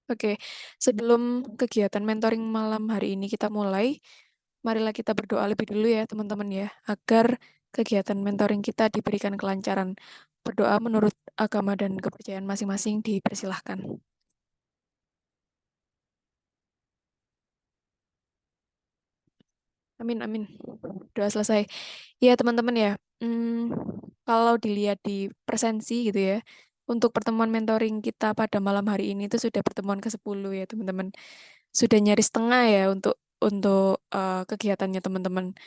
Oke, sebelum kegiatan mentoring malam hari ini kita mulai, marilah kita berdoa lebih dulu ya teman-teman ya, agar kegiatan mentoring kita diberikan kelancaran. Berdoa menurut agama dan kepercayaan masing-masing dipersilahkan. Amin, amin. Doa selesai. Ya teman-teman ya, kalau dilihat di presensi gitu ya, untuk pertemuan mentoring kita pada malam hari ini itu sudah pertemuan ke-10 ya teman-teman. Sudah nyaris setengah ya untuk kegiatannya teman-teman.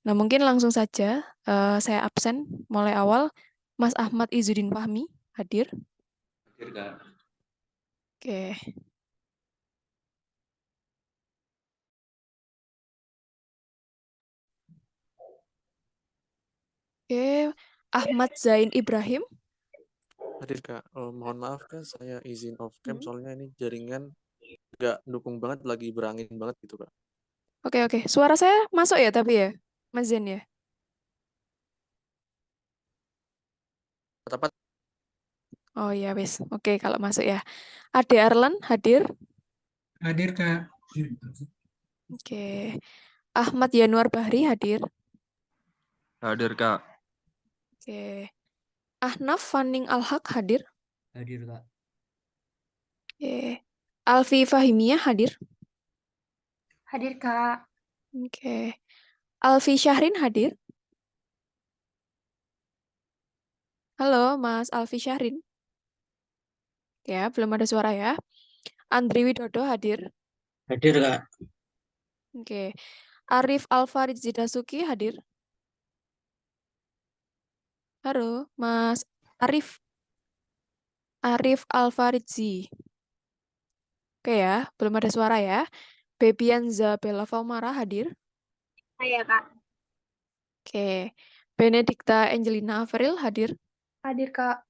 Nah, mungkin langsung saja saya absen mulai awal. Mas Ahmad Izzuddin Fahmi hadir. Hadir, Kak. Oke. Oke, Ahmad Zain Ibrahim. Hadir Kak. Mohon maaf Kak, saya izin off cam Hmm. soalnya ini jaringan nggak dukung banget, lagi berangin banget gitu Kak. Oke, oke. Suara saya masuk ya tapi ya, Mas Zain ya. Tepat. Oh iya, wis. Oke, kalau masuk ya. Ade Arlan hadir. Hadir, Kak. Oke. Ahmad Yanuar Bahri hadir. Hadir, Kak. Oke. Ahnaf Fanning Alhaq hadir. Hadir, Kak. Oke. Alfi Fahimiyah hadir. Hadir, Kak. Oke. Alfi Syahrin hadir. Halo, Mas Alfi Syahrin. Ya, belum ada suara ya. Andri Widodo hadir. Hadir, Kak. Oke. Arif Alfarid Zidasuki hadir. Halo, Mas Arif. Arif Alfaridzi. Oke ya, belum ada suara ya. Bebian Zabella Faumara hadir. Saya, Kak. Oke. Benedikta Angelina Avril hadir. Hadir, Kak.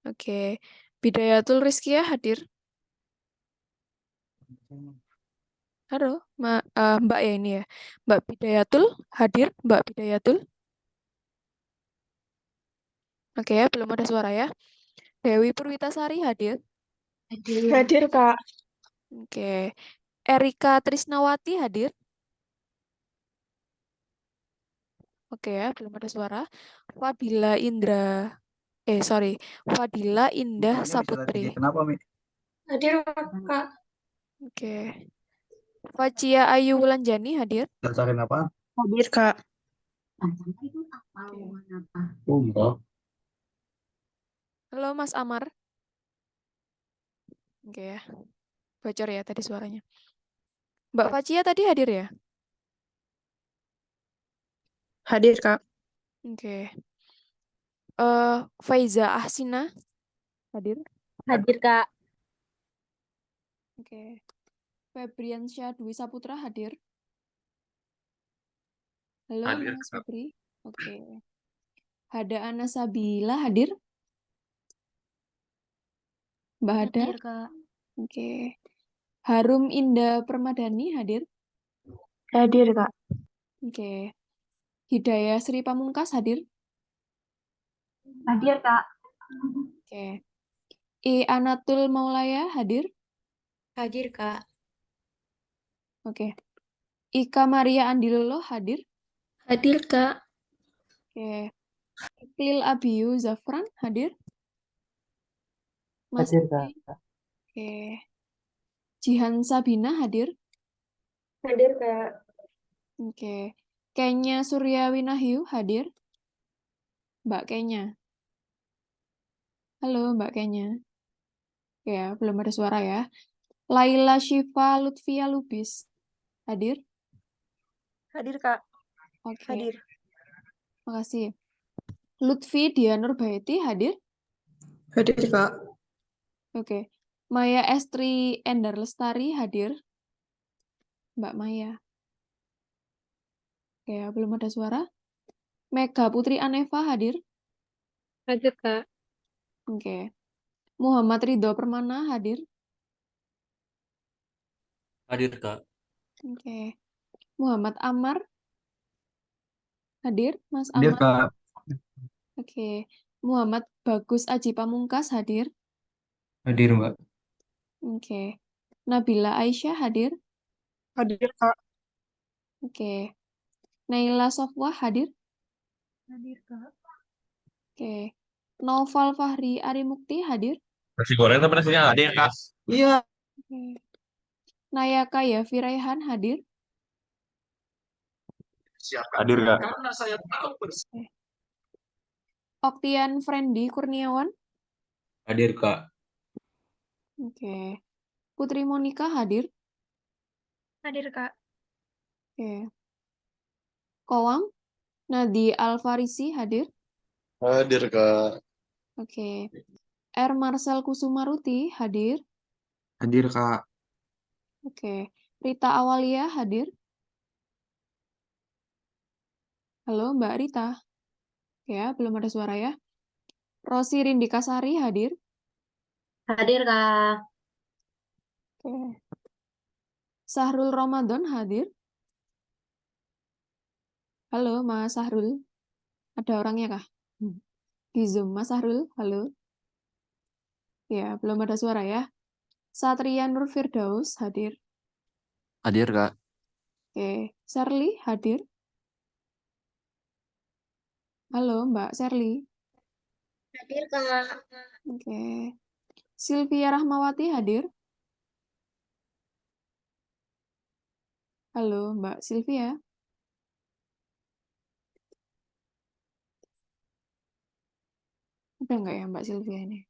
Oke. Bidayatul Rizkia hadir. Halo, Mbak ya ini ya. Mbak Bidayatul hadir. Mbak Bidayatul. Oke ya, belum ada suara ya. Dewi Purwitasari hadir. Hadir, Kak. Oke. Erika Trisnawati hadir. Oke ya, belum ada suara. Fadila Indra. Fadila Indah Saputri. Kenapa, Mi? Hadir, Kak. Oke. Facia Ayu Wulanjani hadir. Daftarin apa? Hadir, Kak. Halo Mas Amar. Oke ya. Bocor ya tadi suaranya. Mbak Facia tadi hadir ya? Hadir, Kak. Oke. Faiza Ahsina hadir. Hadir, Kak. Oke. Febriansyah Dwi Saputra hadir. Halo Hadir, Mas Kak. Febri. Oke. Hada Ana Sabila hadir. Mbak Hada. Hadir, Kak. Oke. Harum Indah Permadani hadir. Hadir, Kak. Oke. Hidayah Sri Pamungkas hadir. Hadir, Kak. Oke. I Anatul Maulaya hadir. Hadir, Kak. Oke. Ika Maria Andilolo hadir. Hadir, Kak. Oke. Iklil Abiyu Zafran hadir. Mas Hadir, Ade. Kak. Oke. Jihan Sabina hadir. Hadir, Kak. Oke. Kenya Surya Winahyu hadir. Mbak Kenya. Halo Mbak Kenya. Ya, belum ada suara ya. Laila Syifa Lutfia Lubis hadir. Hadir, Kak. Oke. Hadir. Makasih. Lutfi Dia Nurbaiti hadir. Hadir, Kak. Oke. Maya Estri Endar Lestari hadir. Mbak Maya. Oke, belum ada suara. Mega Putri Aneva hadir. Hadir, Kak. Oke. Muhammad Ridho Permana hadir. Hadir, Kak. Oke. Muhammad Amar hadir. Mas Hadir, Amar. Kak. Oke. Muhammad Bagus Aji Pamungkas hadir. Hadir, Mbak. Oke. Nabila Aisyah hadir? Hadir, Kak. Oke. Naila Sofwa hadir? Hadir, Kak. Oke. Naufal Fahri Arimukti hadir? Nasi goreng tapi nasinya ada ya, Kak? Iya. Oke. Nayaka Yafi Raihan hadir? Hadir, Kak. Oke. Oktian Friendly Kurniawan? Hadir, Kak. Oke. Putri Monika hadir? Hadir, Kak. Oke. Kowang? Nadi Alfarisi hadir? Hadir, Kak. Oke. R. Marcel Kusumaruti hadir? Hadir, Kak. Oke. Rita Awalia hadir? Halo, Mbak Rita. Ya, belum ada suara ya. Rosi Rindikasari hadir? Hadir, Kak. Oke. Sahrul Ramadan hadir? Halo, Mas Sahrul. Ada orangnya kah? Di Zoom, Mas Sahrul. Halo. Ya, belum ada suara ya. Satria Nur Firdaus hadir? Hadir, Kak. Oke. Sherly hadir? Halo, Mbak Sherly. Hadir, Kak. Oke. Sylvia Rahmawati hadir? Halo, Mbak Sylvia. Ada nggak ya Mbak Sylvia ini?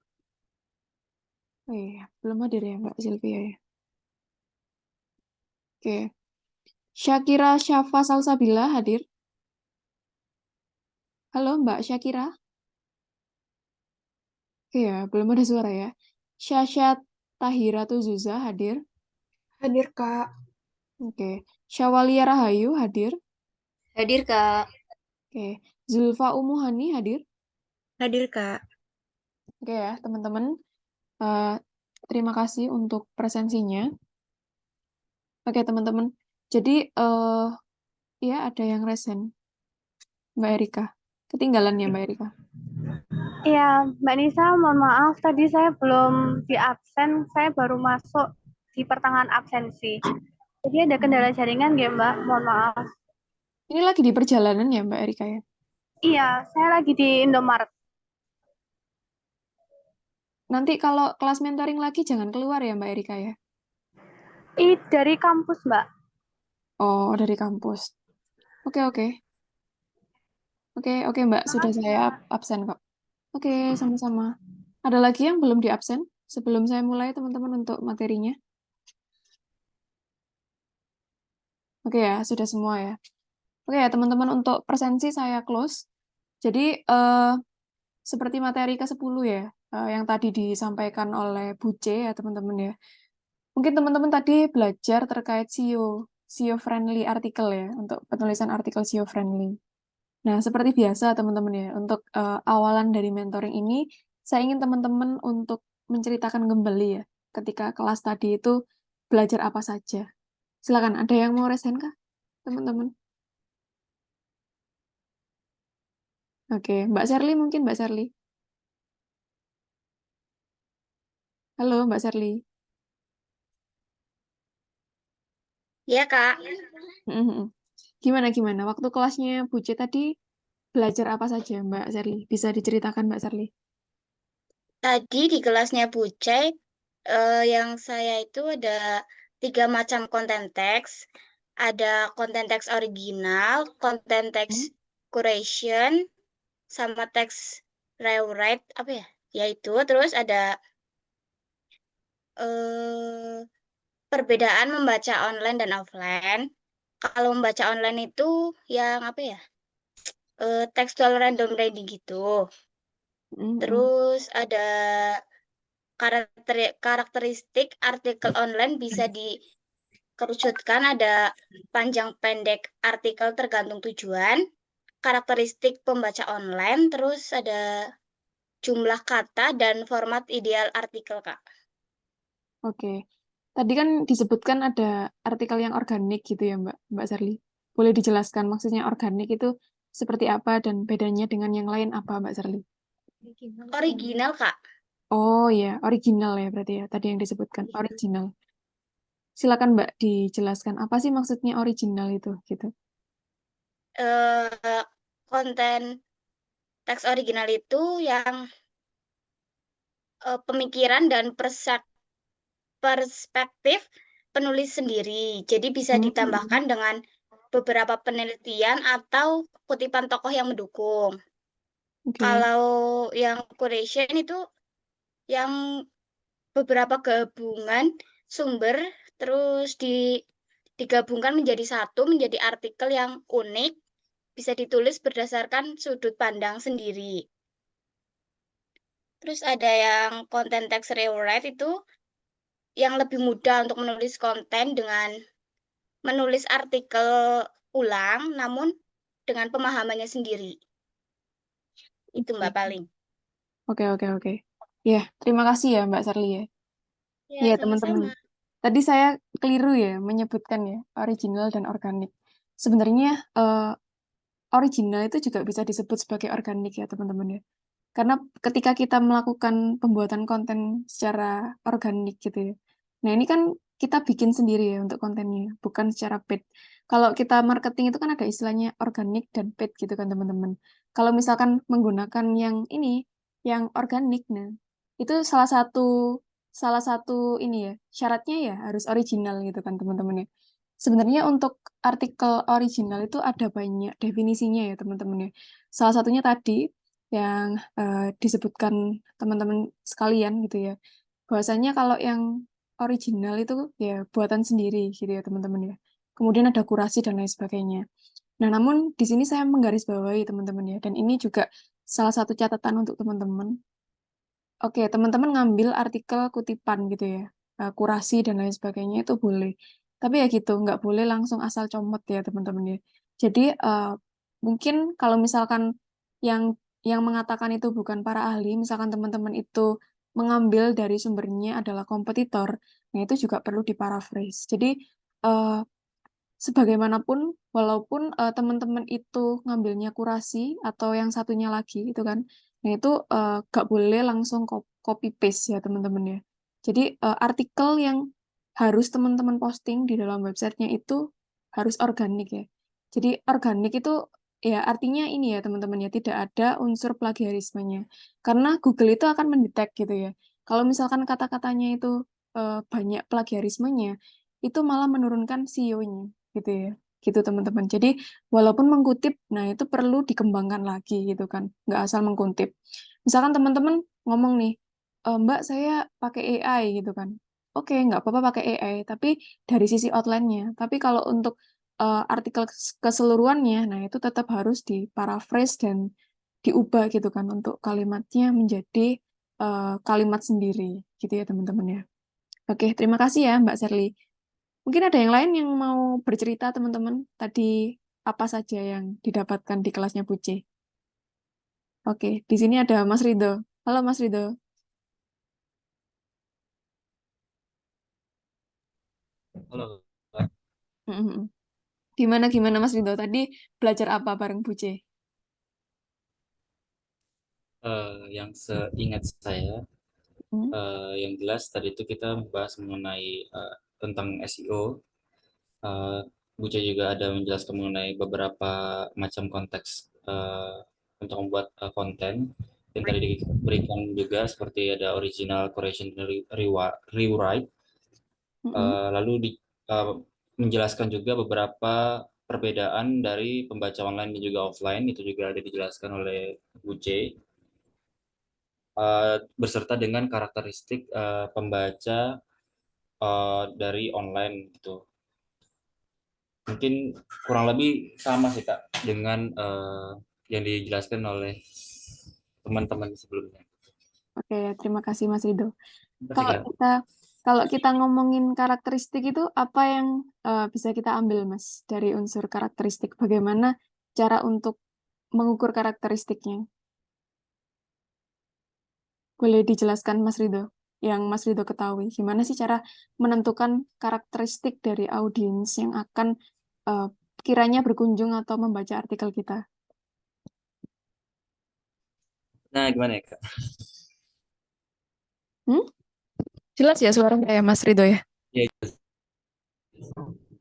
Oh iya, belum hadir ya Mbak Sylvia ya. Oke. Syakira Syafa Salsabila hadir? Halo Mbak Syakira. Oke ya, belum ada suara ya. Syasha Tahira Tuzuza hadir? Hadir, Kak. Oke. Syawalia Rahayu hadir? Hadir, Kak. Oke. Zulfa Umuhani hadir? Hadir, Kak. Oke ya, teman-teman. Terima kasih untuk presensinya. Oke, teman-teman. Jadi, ya ada yang resen. Mbak Erika. Ketinggalan ya Mbak Erika? Iya, Mbak Nisa, mohon maaf tadi saya belum di absen, saya baru masuk di pertengahan absensi. Jadi ada kendala jaringan ya Mbak, mohon maaf. Ini lagi di perjalanan ya Mbak Erika ya? Iya, saya lagi di Indomaret. Nanti kalau kelas mentoring lagi jangan keluar ya Mbak Erika ya? Dari kampus Mbak. Oh, dari kampus. Oke, oke. Oke Mbak, sudah saya absen kok. Oke, sama-sama. Ada lagi yang belum di absen? Sebelum saya mulai teman-teman untuk materinya. Oke ya, sudah semua ya. Oke ya teman-teman, untuk presensi saya close. Jadi seperti materi ke-10 ya, yang tadi disampaikan oleh Bu C ya teman-teman ya. Mungkin teman-teman tadi belajar terkait SEO friendly artikel ya, untuk penulisan artikel SEO friendly. Nah, seperti biasa teman-teman ya, untuk awalan dari mentoring ini, saya ingin teman-teman untuk menceritakan kembali ya, ketika kelas tadi itu belajar apa saja. Silakan, ada yang mau resen kah, teman-teman? Oke, Mbak Sherly mungkin, Mbak Sherly. Halo, Mbak Sherly. Iya, Kak. Gimana? Waktu kelasnya Bu C tadi belajar apa saja, Mbak Sherly? Bisa diceritakan, Mbak Sherly? Tadi di kelasnya Bu Cek, yang saya itu ada 3 macam konten teks. Ada konten teks original, konten teks curation, sama teks rewrite, apa ya? Yaitu, terus ada perbedaan membaca online dan offline. Kalau membaca online itu yang apa ya? Textual random reading gitu. Terus ada karakteristik artikel online bisa dikerucutkan, ada panjang pendek artikel tergantung tujuan, karakteristik pembaca online, terus ada jumlah kata dan format ideal artikel, Kak. Oke. Tadi kan disebutkan ada artikel yang organik gitu ya, Mbak Sherly. Boleh dijelaskan maksudnya organik itu seperti apa dan bedanya dengan yang lain apa, Mbak Sherly? Original, Kak. Oh ya, original ya berarti ya. Tadi yang disebutkan original. Silakan Mbak dijelaskan apa sih maksudnya original itu gitu. Konten teks original itu yang pemikiran dan perspektif penulis sendiri. Jadi bisa ditambahkan dengan beberapa penelitian atau kutipan tokoh yang mendukung. Oke. Kalau yang curation itu yang beberapa gabungan sumber terus digabungkan menjadi satu, menjadi artikel yang unik, bisa ditulis berdasarkan sudut pandang sendiri. Terus ada yang content text rewrite itu yang lebih mudah untuk menulis konten dengan menulis artikel ulang, namun dengan pemahamannya sendiri. Itu Mbak paling. Oke. Ya, terima kasih ya Mbak Sarli ya. Ya, Iya, sama-sama. teman-teman. Tadi saya keliru ya menyebutkan ya original dan organik. Sebenarnya original itu juga bisa disebut sebagai organik ya teman-teman ya. Karena ketika kita melakukan pembuatan konten secara organik gitu ya. Nah ini kan kita bikin sendiri ya untuk kontennya, bukan secara paid. Kalau kita marketing itu kan ada istilahnya organik dan paid gitu kan teman-teman. Kalau misalkan menggunakan yang ini, yang organik, nah itu salah satu ini ya syaratnya ya harus original gitu kan teman-teman ya. Sebenarnya untuk artikel original itu ada banyak definisinya ya teman-teman ya. Salah satunya tadi yang disebutkan teman-teman sekalian gitu ya. Bahwasanya kalau yang original itu ya buatan sendiri gitu ya teman-teman ya. Kemudian ada kurasi dan lain sebagainya. Nah, namun di sini saya menggarisbawahi teman-teman ya, dan ini juga salah satu catatan untuk teman-teman. Oke, teman-teman ngambil artikel kutipan gitu ya, kurasi dan lain sebagainya itu boleh. Tapi ya gitu, nggak boleh langsung asal comot ya teman-teman ya. Jadi mungkin kalau misalkan yang yang mengatakan itu bukan para ahli, misalkan teman-teman itu mengambil dari sumbernya adalah kompetitor, nah itu juga perlu diparaphrase. Jadi eh, sebagaimanapun, walaupun teman-teman itu ngambilnya kurasi atau yang satunya lagi itu kan, nah itu nggak boleh langsung copy paste ya teman-teman ya. Jadi artikel yang harus teman-teman posting di dalam websitenya itu harus organik ya. Jadi organik itu ya artinya ini ya teman-teman ya tidak ada unsur plagiarismenya. Karena Google itu akan mendetek gitu ya. Kalau misalkan kata-katanya itu banyak plagiarismenya, itu malah menurunkan SEO-nya gitu ya. Gitu teman-teman. Jadi walaupun mengkutip, nah itu perlu dikembangkan lagi gitu kan. Nggak asal mengkutip. Misalkan teman-teman ngomong nih, Mbak saya pakai AI gitu kan. Oke, nggak apa-apa pakai AI, tapi dari sisi outline-nya. Tapi kalau untuk artikel keseluruhannya, nah itu tetap harus diparaphrase dan diubah gitu kan untuk kalimatnya menjadi kalimat sendiri gitu ya teman-teman ya. Oke, terima kasih ya Mbak Serly. Mungkin ada yang lain yang mau bercerita teman-teman tadi apa saja yang didapatkan di kelasnya Buce. Oke, di sini ada Mas Rido. Halo Mas Rido. Halo, Mm-mm. Gimana Mas Rido tadi belajar apa bareng Buce? yang seingat saya, Hmm? yang jelas tadi itu kita membahas mengenai tentang SEO. Uh, Buca juga ada menjelaskan mengenai beberapa macam konteks untuk membuat konten. Yang tadi diberikan juga seperti ada original, correction, rewrite. Mm-mm. Lalu menjelaskan juga beberapa perbedaan dari pembaca online dan juga offline. Itu juga ada dijelaskan oleh Buce. Beserta dengan karakteristik pembaca dari online gitu. Mungkin kurang lebih sama sih Kak dengan yang dijelaskan oleh teman-teman sebelumnya. Oke, terima kasih Mas Rido. Terima kasih Kalau Kak. kita kalau kita ngomongin karakteristik itu apa yang bisa kita ambil Mas dari unsur karakteristik? Bagaimana cara untuk mengukur karakteristiknya? Boleh dijelaskan Mas Rido, yang Mas Rido ketahui. Gimana sih cara menentukan karakteristik dari audiens yang akan eh, kiranya berkunjung atau membaca artikel kita? Nah, gimana ya Kak? Jelas ya suara saya, Mas Ridho ya? Ya,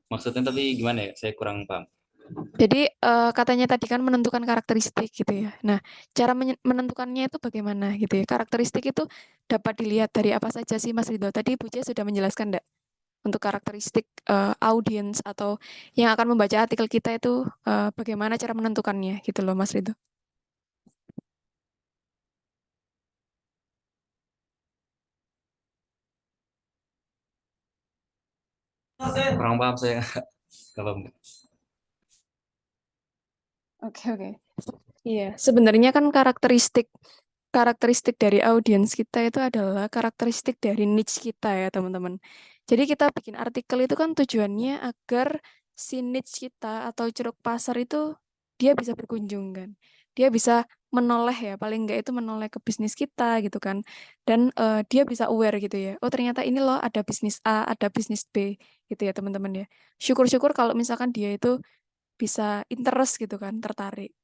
maksudnya tapi gimana ya? Saya kurang paham. Jadi katanya tadi kan menentukan karakteristik gitu ya. Nah, cara menentukannya itu bagaimana gitu ya? Karakteristik itu dapat dilihat dari apa saja sih Mas Ridho? Tadi Bu Cia sudah menjelaskan enggak? Untuk karakteristik audiens atau yang akan membaca artikel kita itu bagaimana cara menentukannya gitu loh Mas Ridho. Kurang paham saya. Nggak paham. Oke. Iya, sebenarnya kan karakteristik dari audiens kita itu adalah karakteristik dari niche kita ya teman-teman. Jadi kita bikin artikel itu kan tujuannya agar si niche kita atau ceruk pasar itu dia bisa berkunjung kan. Dia bisa menoleh ya, paling enggak itu menoleh ke bisnis kita gitu kan. Dan dia bisa aware gitu ya. Oh ternyata ini loh ada bisnis A, ada bisnis B gitu ya teman-teman ya. Syukur-syukur kalau misalkan dia itu bisa interest gitu kan, tertarik.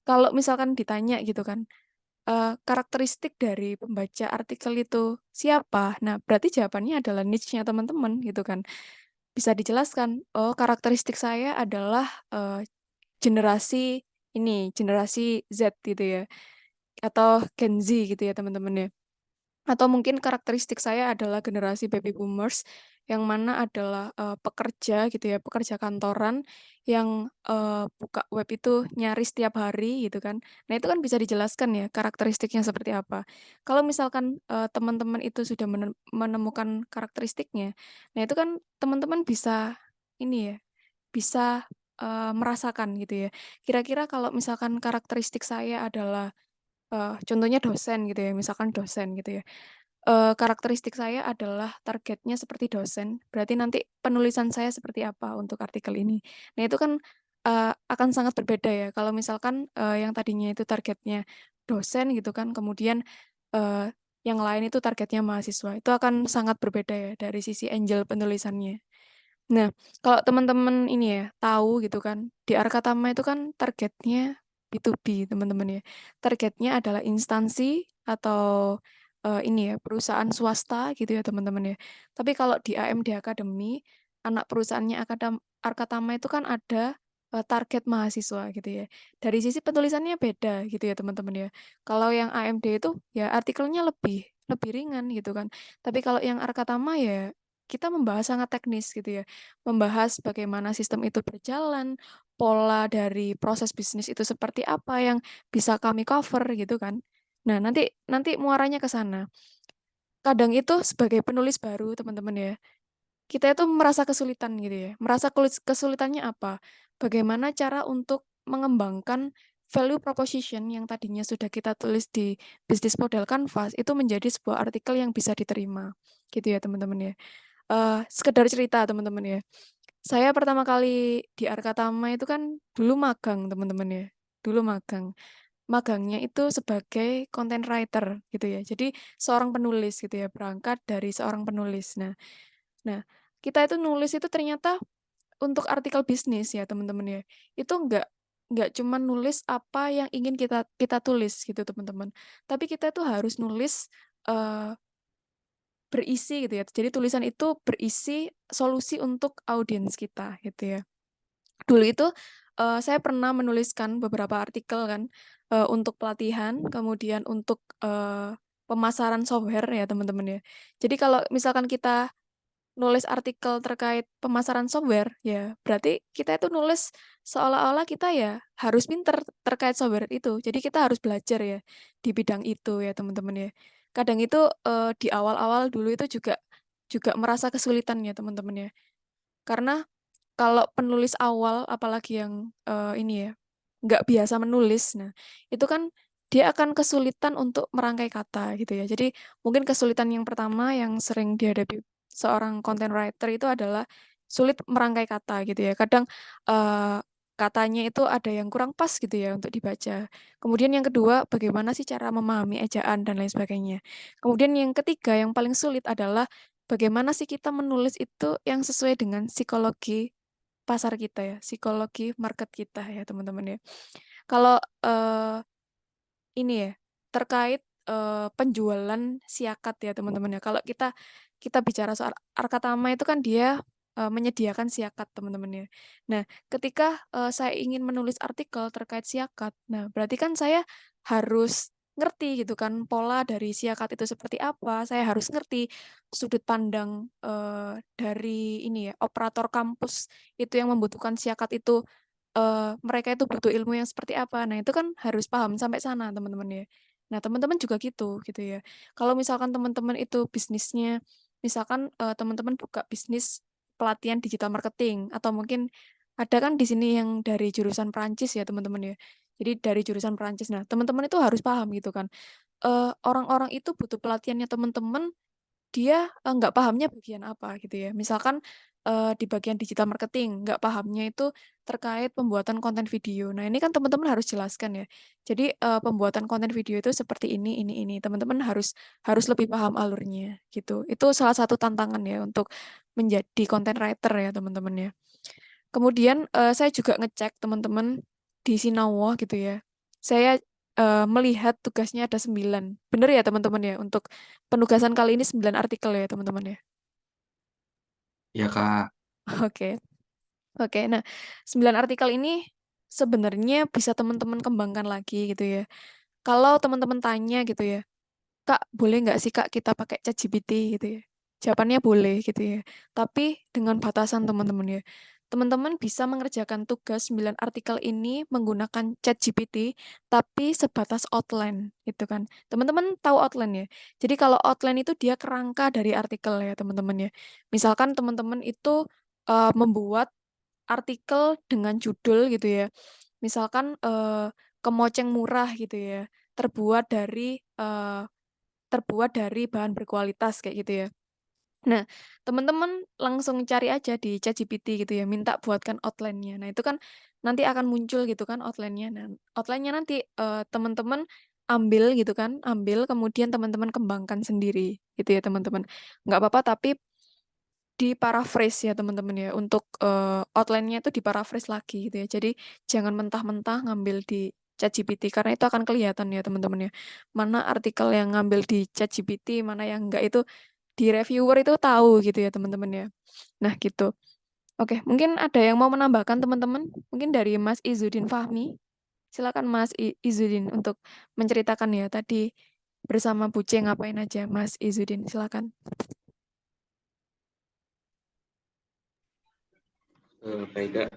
Kalau misalkan ditanya gitu kan, karakteristik dari pembaca artikel itu siapa? Nah, berarti jawabannya adalah niche-nya teman-teman gitu kan. Bisa dijelaskan, oh karakteristik saya adalah generasi ini, generasi Z gitu ya, atau Gen Z gitu ya teman-teman ya. Atau mungkin karakteristik saya adalah generasi baby boomers yang mana adalah pekerja gitu ya, pekerja kantoran yang buka web itu nyaris tiap hari gitu kan. Nah, itu kan bisa dijelaskan ya karakteristiknya seperti apa. Kalau misalkan teman-teman itu sudah menemukan karakteristiknya, nah itu kan teman-teman bisa ini ya, bisa merasakan gitu ya. Kira-kira kalau misalkan karakteristik saya adalah contohnya dosen gitu ya, misalkan dosen gitu ya. Karakteristik saya adalah targetnya seperti dosen, berarti nanti penulisan saya seperti apa untuk artikel ini. Nah, itu kan akan sangat berbeda ya kalau misalkan yang tadinya itu targetnya dosen gitu kan, kemudian eee, yang lain itu targetnya mahasiswa. Itu akan sangat berbeda ya dari sisi angle penulisannya. Nah, kalau teman-teman ini ya, tahu gitu kan, di Arkatama itu kan targetnya B2B, teman-teman ya. Targetnya adalah instansi atau ini ya, perusahaan swasta gitu ya, teman-teman ya. Tapi kalau di AMD Academy, anak perusahaannya Arkatama itu kan ada target mahasiswa gitu ya. Dari sisi penulisannya beda gitu ya, teman-teman ya. Kalau yang AMD itu ya artikelnya lebih lebih ringan gitu kan. Tapi kalau yang Arkatama ya kita membahas sangat teknis gitu ya. Membahas bagaimana sistem itu berjalan, pola dari proses bisnis itu seperti apa yang bisa kami cover gitu kan. Nah, nanti nanti muaranya ke sana. Kadang itu sebagai penulis baru, teman-teman ya, kita itu merasa kesulitan gitu ya. Merasa kesulitannya apa? Bagaimana cara untuk mengembangkan value proposition yang tadinya sudah kita tulis di bisnis model Canvas itu menjadi sebuah artikel yang bisa diterima. Gitu ya, teman-teman ya. Sekedar cerita teman-teman ya. Saya pertama kali di Arkatama itu kan dulu magang teman-teman ya. Dulu magang. Magangnya itu sebagai content writer gitu ya. Jadi seorang penulis gitu ya, berangkat dari seorang penulis. Nah, kita itu nulis itu ternyata untuk artikel bisnis ya teman-teman ya. Itu enggak cuma nulis apa yang ingin kita kita tulis gitu teman-teman. Tapi kita tuh harus nulis eh, berisi gitu ya. Jadi tulisan itu berisi solusi untuk audiens kita gitu ya. Dulu itu saya pernah menuliskan beberapa artikel kan untuk pelatihan, kemudian untuk pemasaran software ya teman-teman ya. Jadi kalau misalkan kita nulis artikel terkait pemasaran software, ya berarti kita itu nulis seolah-olah kita ya harus pinter terkait software itu. Jadi kita harus belajar ya di bidang itu ya teman-teman ya. Kadang itu di awal-awal dulu itu juga juga merasa kesulitan ya teman-teman ya. Karena kalau penulis awal apalagi yang ini ya nggak biasa menulis, nah itu kan dia akan kesulitan untuk merangkai kata gitu ya. Jadi mungkin kesulitan yang pertama yang sering dihadapi seorang content writer itu adalah sulit merangkai kata gitu ya. Kadang katanya itu ada yang kurang pas gitu ya untuk dibaca. Kemudian yang kedua, bagaimana sih cara memahami ejaan dan lain sebagainya. Kemudian yang ketiga yang paling sulit adalah bagaimana sih kita menulis itu yang sesuai dengan psikologi pasar kita ya, psikologi market kita ya teman-teman ya. Kalau ini ya, terkait penjualan siakat ya teman-teman ya. Kalau kita bicara soal Arkatama itu kan dia menyediakan siakat teman-teman ya. Nah, ketika saya ingin menulis artikel terkait siakat, nah berarti kan saya harus ngerti gitu kan pola dari siakat itu seperti apa. Saya harus ngerti sudut pandang dari ini ya operator kampus itu yang membutuhkan siakat itu, mereka itu butuh ilmu yang seperti apa. Nah, itu kan harus paham sampai sana teman-teman ya. Nah, teman-teman juga gitu ya. Kalau misalkan teman-teman itu bisnisnya, misalkan teman-teman buka bisnis pelatihan digital marketing atau mungkin ada kan di sini yang dari jurusan Perancis ya teman-teman ya. Jadi dari jurusan Perancis. Nah, teman-teman itu harus paham gitu kan. Orang-orang itu butuh pelatihannya teman-teman, dia nggak pahamnya bagian apa gitu ya. Misalkan di bagian digital marketing, nggak pahamnya itu terkait pembuatan konten video. Nah, ini kan teman-teman harus jelaskan ya. Jadi pembuatan konten video itu seperti ini. Teman-teman harus lebih paham alurnya gitu. Itu salah satu tantangan ya untuk menjadi content writer ya teman-teman ya. Kemudian saya juga ngecek teman-teman di Sinawa gitu ya. Saya melihat tugasnya ada 9. Bener ya teman-teman ya, untuk penugasan kali ini 9 artikel ya teman-teman ya. Ya, Kak. Oke. Nah 9 artikel ini sebenarnya bisa teman-teman kembangkan lagi gitu ya. Kalau teman-teman tanya gitu ya, Kak, boleh nggak sih Kak kita pakai ChatGPT gitu ya? Jawabannya boleh gitu ya. Tapi dengan batasan teman-teman ya. Teman-teman bisa mengerjakan tugas 9 artikel ini menggunakan ChatGPT, tapi sebatas outline gitu kan. Teman-teman tahu outline ya? Jadi kalau outline itu dia kerangka dari artikel ya teman-teman ya. Misalkan teman-teman itu membuat artikel dengan judul gitu ya. Misalkan kemoceng murah gitu ya. Terbuat dari bahan berkualitas kayak gitu ya. Nah, teman-teman langsung cari aja di ChatGPT gitu ya, minta buatkan outline-nya. Nah, itu kan nanti akan muncul gitu kan outline-nya. Nah, outline-nya nanti teman-teman ambil gitu kan, kemudian teman-teman kembangkan sendiri gitu ya teman-teman. Nggak apa-apa tapi di-paraphrase ya teman-teman ya, untuk outline-nya itu di-paraphrase lagi gitu ya. Jadi jangan mentah-mentah ngambil di ChatGPT karena itu akan kelihatan ya teman-teman ya. Mana artikel yang ngambil di ChatGPT, mana yang enggak itu di reviewer itu tahu gitu ya teman-teman ya. Nah gitu. Oke, mungkin ada yang mau menambahkan teman-teman? Mungkin dari Mas Izzuddin Fahmi. Silakan Mas Izzuddin untuk menceritakan ya tadi bersama Buce ngapain aja Mas Izzuddin, silakan. Baik, Kak.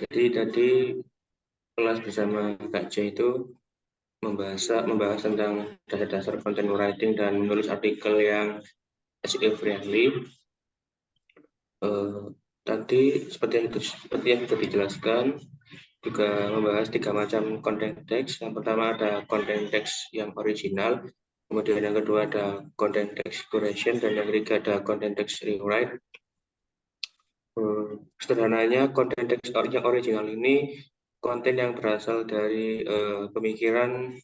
Jadi tadi kelas bersama Kak J itu membahas tentang dasar-dasar content writing dan menulis artikel yang SEO friendly. Tadi seperti yang sudah dijelaskan, juga membahas 3 macam content text. Yang pertama ada content text yang original, kemudian yang kedua ada content text curation, dan yang ketiga ada content text rewrite. Sederhananya, konten teks yang original ini konten yang berasal dari pemikiran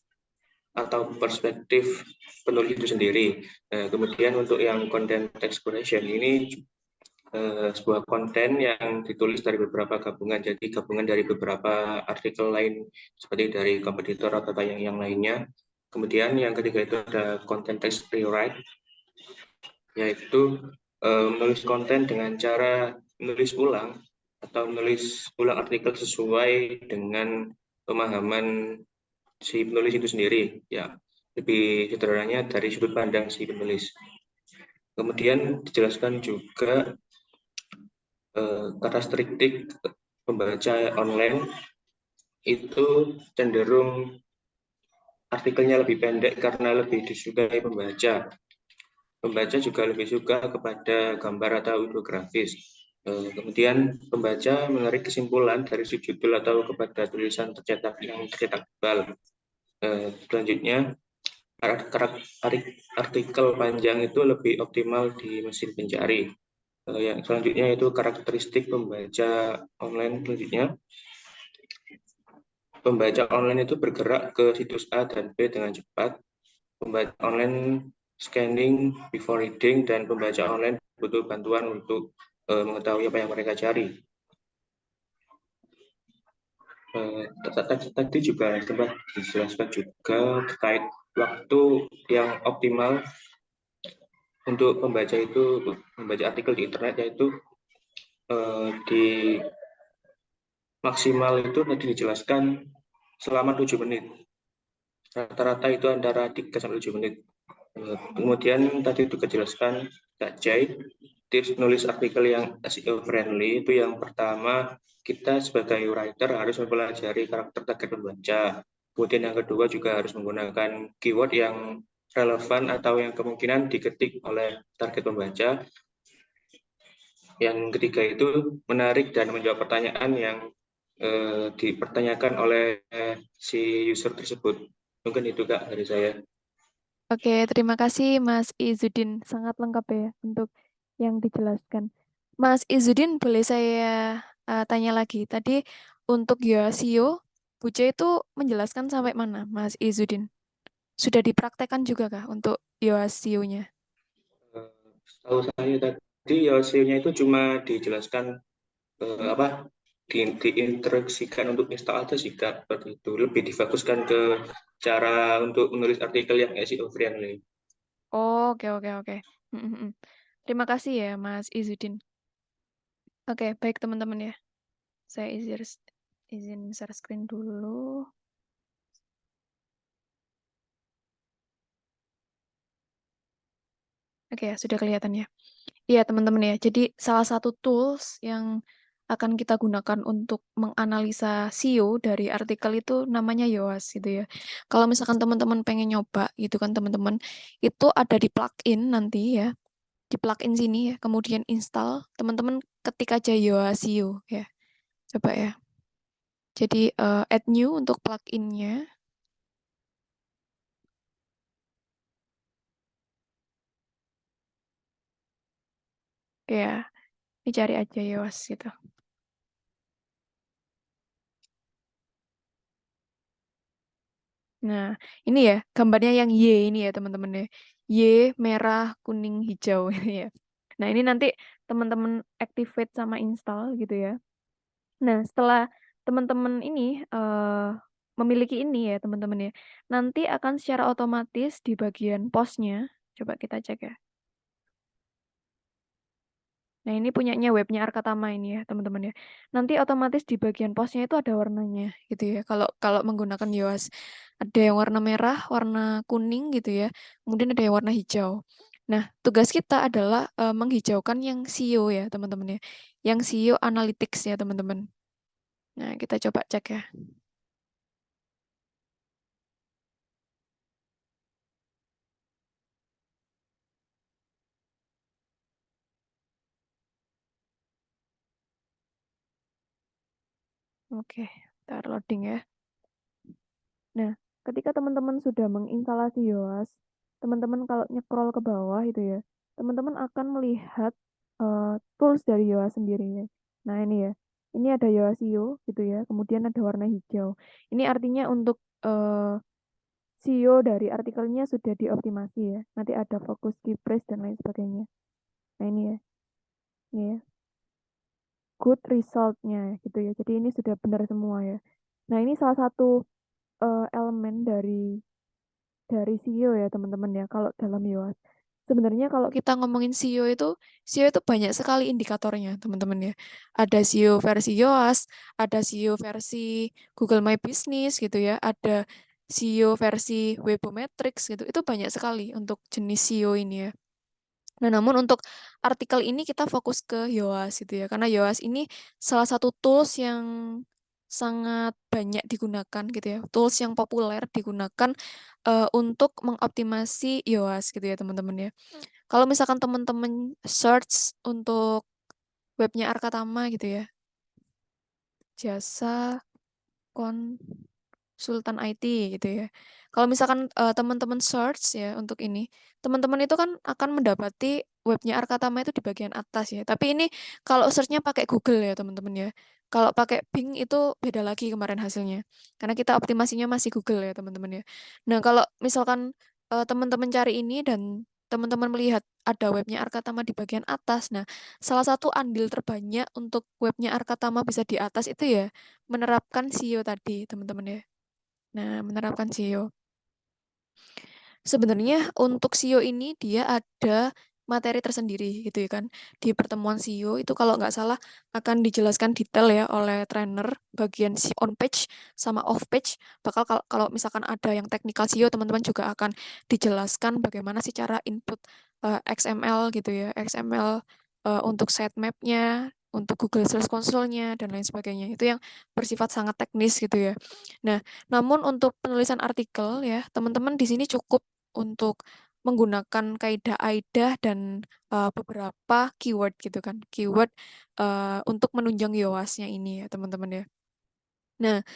atau perspektif penulis itu sendiri. Kemudian untuk yang content text curation ini sebuah konten yang ditulis dari beberapa gabungan, jadi gabungan dari beberapa artikel lain seperti dari kompetitor atau yang lainnya. Kemudian yang ketiga itu ada content text rewrite, yaitu menulis konten dengan cara menulis ulang atau menulis ulang artikel sesuai dengan pemahaman si penulis itu sendiri, ya lebih sederhananya dari sudut pandang si penulis. Kemudian dijelaskan juga karakteristik pembaca online itu cenderung artikelnya lebih pendek karena lebih disukai pembaca. Pembaca juga lebih suka kepada gambar atau infografis. Kemudian pembaca menarik kesimpulan dari judul atau kepada tulisan yang tercetak tebal. Selanjutnya, artikel panjang itu lebih optimal di mesin pencari. Yang selanjutnya itu karakteristik pembaca online selanjutnya. Pembaca online itu bergerak ke situs A dan B dengan cepat. Pembaca online scanning before reading, dan pembaca online butuh bantuan untuk mengetahui apa yang mereka cari. Tadi juga sempat dijelaskan juga terkait waktu yang optimal untuk membaca artikel di internet, yaitu di maksimal itu tadi dijelaskan selama 7 menit. Rata-rata itu antara 3 sampai 7 menit. Kemudian tadi juga dijelaskan Kak Jai, tips nulis artikel yang SEO friendly itu yang pertama, kita sebagai writer harus mempelajari karakter target pembaca. Kemudian yang kedua juga harus menggunakan keyword yang relevan atau yang kemungkinan diketik oleh target pembaca. Yang ketiga itu menarik dan menjawab pertanyaan yang dipertanyakan oleh si user tersebut. Mungkin itu Kak dari saya. Oke, terima kasih Mas Izudin. Sangat lengkap ya untuk yang dijelaskan. Mas Izudin, boleh saya tanya lagi? Tadi untuk SEO, Buce itu menjelaskan sampai mana, Mas Izudin? Sudah dipraktekkan juga kah untuk SEO-nya? Setahu saya tadi SEO-nya itu cuma dijelaskan diinstruksikan untuk install aja sih Kak, seperti itu. Lebih difokuskan ke cara untuk menulis artikel yang SEO friendly. Oh, oke. Terima kasih ya Mas Izudin. Oke, baik teman-teman ya. Saya izin share screen dulu. Oke, sudah kelihatan ya. Iya, teman-teman ya. Jadi salah satu tools yang akan kita gunakan untuk menganalisa SEO dari artikel itu namanya Yoast gitu ya. Kalau misalkan teman-teman pengen nyoba gitu kan teman-teman, itu ada di plugin nanti ya. Di plugin sini ya, kemudian install. Teman-teman ketik aja Yoast SEO ya. Coba ya. Jadi add new untuk pluginnya. Ya, dicari aja Yoast gitu. Nah, ini ya gambarnya yang Y ini ya teman-teman ya. Y merah, kuning, hijau ini ya. Nah, ini nanti teman-teman activate sama install gitu ya. Nah, setelah teman-teman ini memiliki ini ya teman-teman ya. Nanti akan secara otomatis di bagian postnya, coba kita cek ya. Nah, ini punyanya webnya Arkatama ini ya, teman-teman ya. Nanti otomatis di bagian postnya itu ada warnanya gitu ya. Kalau menggunakan Yoast, ada yang warna merah, warna kuning gitu ya. Kemudian ada yang warna hijau. Nah, tugas kita adalah menghijaukan yang SEO ya, teman-teman ya. Yang SEO Analytics ya, teman-teman. Nah, kita coba cek ya. Oke, ntar loading ya. Nah, ketika teman-teman sudah menginstalasi Yoast, teman-teman kalau nyekrol ke bawah itu ya, teman-teman akan melihat tools dari Yoast sendiri ya. Nah, ini ya. Ini ada Yoast SEO gitu ya, kemudian ada warna hijau. Ini artinya untuk SEO dari artikelnya sudah dioptimasi ya. Nanti ada fokus key phrase dan lain sebagainya. Nah, ini ya. Ini ya. Good result-nya gitu ya. Jadi ini sudah benar semua ya. Nah, ini salah satu elemen dari SEO ya teman-teman ya kalau dalam Yoast. Sebenarnya kalau kita ngomongin SEO itu banyak sekali indikatornya teman-teman ya. Ada SEO versi Yoast, ada SEO versi Google My Business gitu ya, ada SEO versi Webometrics gitu. Itu banyak sekali untuk jenis SEO ini ya. Nah, namun untuk artikel ini kita fokus ke Yoast gitu ya. Karena Yoast ini salah satu tools yang sangat banyak digunakan gitu ya. Tools yang populer digunakan untuk mengoptimasi Yoast gitu ya, teman-teman ya. Kalau misalkan teman-teman search untuk webnya Arkatama gitu ya. Jasa Konsultan IT gitu ya. Kalau misalkan teman-teman search ya untuk ini, teman-teman itu kan akan mendapati webnya Arkatama itu di bagian atas ya. Tapi ini kalau searchnya pakai Google ya teman-teman ya. Kalau pakai Bing itu beda lagi kemarin hasilnya. Karena kita optimasinya masih Google ya teman-teman ya. Nah kalau misalkan teman-teman cari ini dan teman-teman melihat ada webnya Arkatama di bagian atas. Nah, salah satu andil terbanyak untuk webnya Arkatama bisa di atas itu ya menerapkan SEO tadi, teman-teman ya. Nah, menerapkan SEO. Sebenarnya untuk SEO ini dia ada materi tersendiri gitu ya kan. Di pertemuan SEO itu kalau nggak salah akan dijelaskan detail ya oleh trainer bagian on page sama off page. Bakal kalau misalkan ada yang technical SEO, teman-teman juga akan dijelaskan bagaimana sih cara input XML gitu ya. XML untuk sitemap-nya, untuk Google Search Console-nya dan lain sebagainya. Itu yang bersifat sangat teknis gitu ya. Nah, namun untuk penulisan artikel ya, teman-teman di sini cukup untuk menggunakan kaidah aidah dan beberapa keyword gitu kan. Keyword untuk menunjang YOAS-nya ini ya, teman-teman ya. Nah,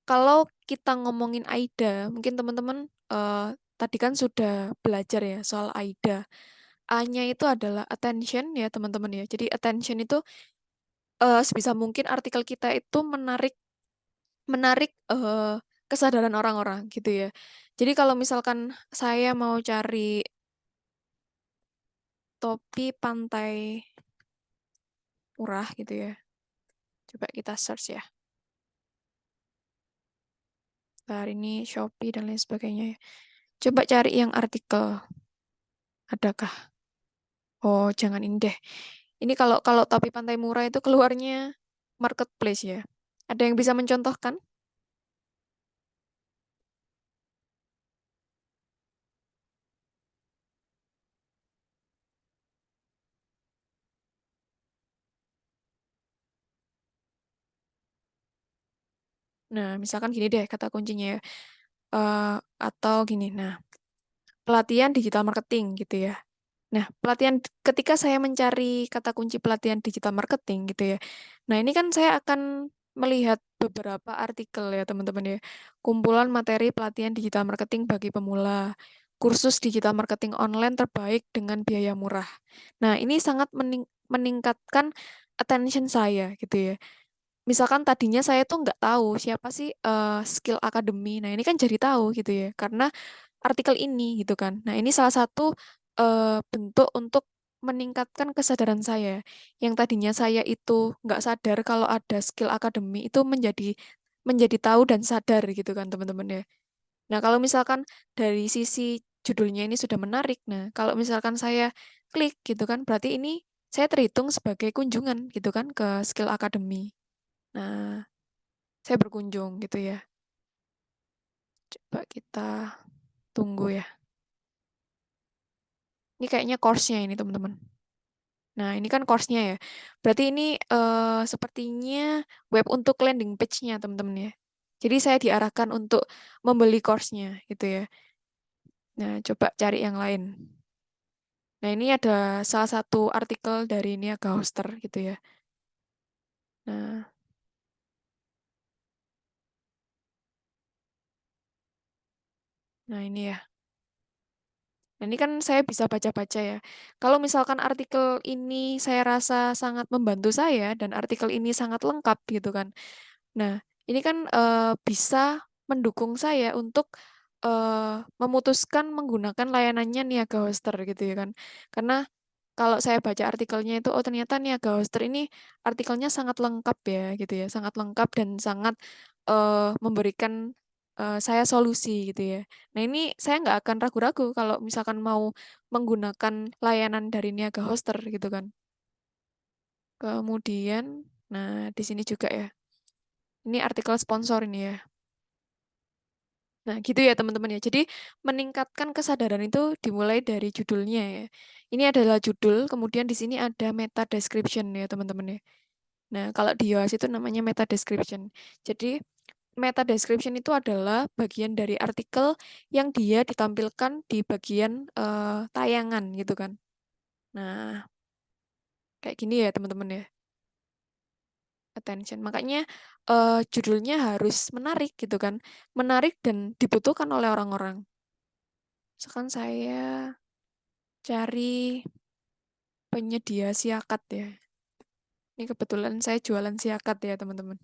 kalau kita ngomongin AIDA, mungkin teman-teman tadi kan sudah belajar ya soal AIDA. A-nya itu adalah attention ya, teman-teman ya. Jadi attention itu sebisa mungkin artikel kita itu menarik kesadaran orang-orang gitu ya. Jadi kalau misalkan saya mau cari topi pantai murah gitu ya. Coba kita search ya. Hari ini Shopee dan lain sebagainya ya. Coba cari yang artikel. Adakah? Oh, jangan ini deh. Ini kalau topi pantai murah itu keluarnya marketplace ya. Ada yang bisa mencontohkan? Nah, misalkan gini deh kata kuncinya ya. Atau gini, nah, pelatihan digital marketing gitu ya. Nah, pelatihan ketika saya mencari kata kunci pelatihan digital marketing gitu ya. Nah, ini kan saya akan melihat beberapa artikel ya, teman-teman ya. Kumpulan materi pelatihan digital marketing bagi pemula. Kursus digital marketing online terbaik dengan biaya murah. Nah, ini sangat meningkatkan attention saya gitu ya. Misalkan tadinya saya tuh nggak tahu siapa sih Skill Academy. Nah, ini kan jadi tahu gitu ya. Karena artikel ini gitu kan. Nah, ini salah satu bentuk untuk meningkatkan kesadaran saya. Yang tadinya saya itu nggak sadar kalau ada Skill Academy itu menjadi tahu dan sadar gitu kan teman-teman ya. Nah, kalau misalkan dari sisi judulnya ini sudah menarik, nah kalau misalkan saya klik gitu kan, berarti ini saya terhitung sebagai kunjungan gitu kan ke Skill Academy. Nah, saya berkunjung gitu ya. Coba kita tunggu ya. Ini kayaknya course-nya ini teman-teman. Nah, ini kan course-nya ya. Berarti ini sepertinya web untuk landing page-nya teman-teman ya. Jadi saya diarahkan untuk membeli course-nya gitu ya. Nah, coba cari yang lain. Nah, ini ada salah satu artikel dari Niaga Hoster gitu ya. Nah, ini ya. Nah, ini kan saya bisa baca-baca ya. Kalau misalkan artikel ini saya rasa sangat membantu saya dan artikel ini sangat lengkap gitu kan. Nah, ini kan bisa mendukung saya untuk memutuskan menggunakan layanannya Niaga Hoster gitu ya kan. Karena kalau saya baca artikelnya itu, oh ternyata Niaga Hoster ini artikelnya sangat lengkap ya gitu ya. Sangat lengkap dan sangat memberikan saya solusi gitu ya. Nah ini saya nggak akan ragu-ragu kalau misalkan mau menggunakan layanan dari Niaga Hoster gitu kan. Kemudian, nah di sini juga ya. Ini artikel sponsor ini ya. Nah, gitu ya teman-teman ya. Jadi meningkatkan kesadaran itu dimulai dari judulnya ya. Ini adalah judul, kemudian di sini ada meta description ya teman-teman ya. Nah, kalau di yoast itu namanya meta description. Jadi meta description itu adalah bagian dari artikel yang dia ditampilkan di bagian tayangan gitu kan. Nah, kayak gini ya teman-teman ya. Attention. Makanya judulnya harus menarik gitu kan. Menarik dan dibutuhkan oleh orang-orang. Misalkan saya cari penyedia siakat ya. Ini kebetulan saya jualan siakat ya teman-teman.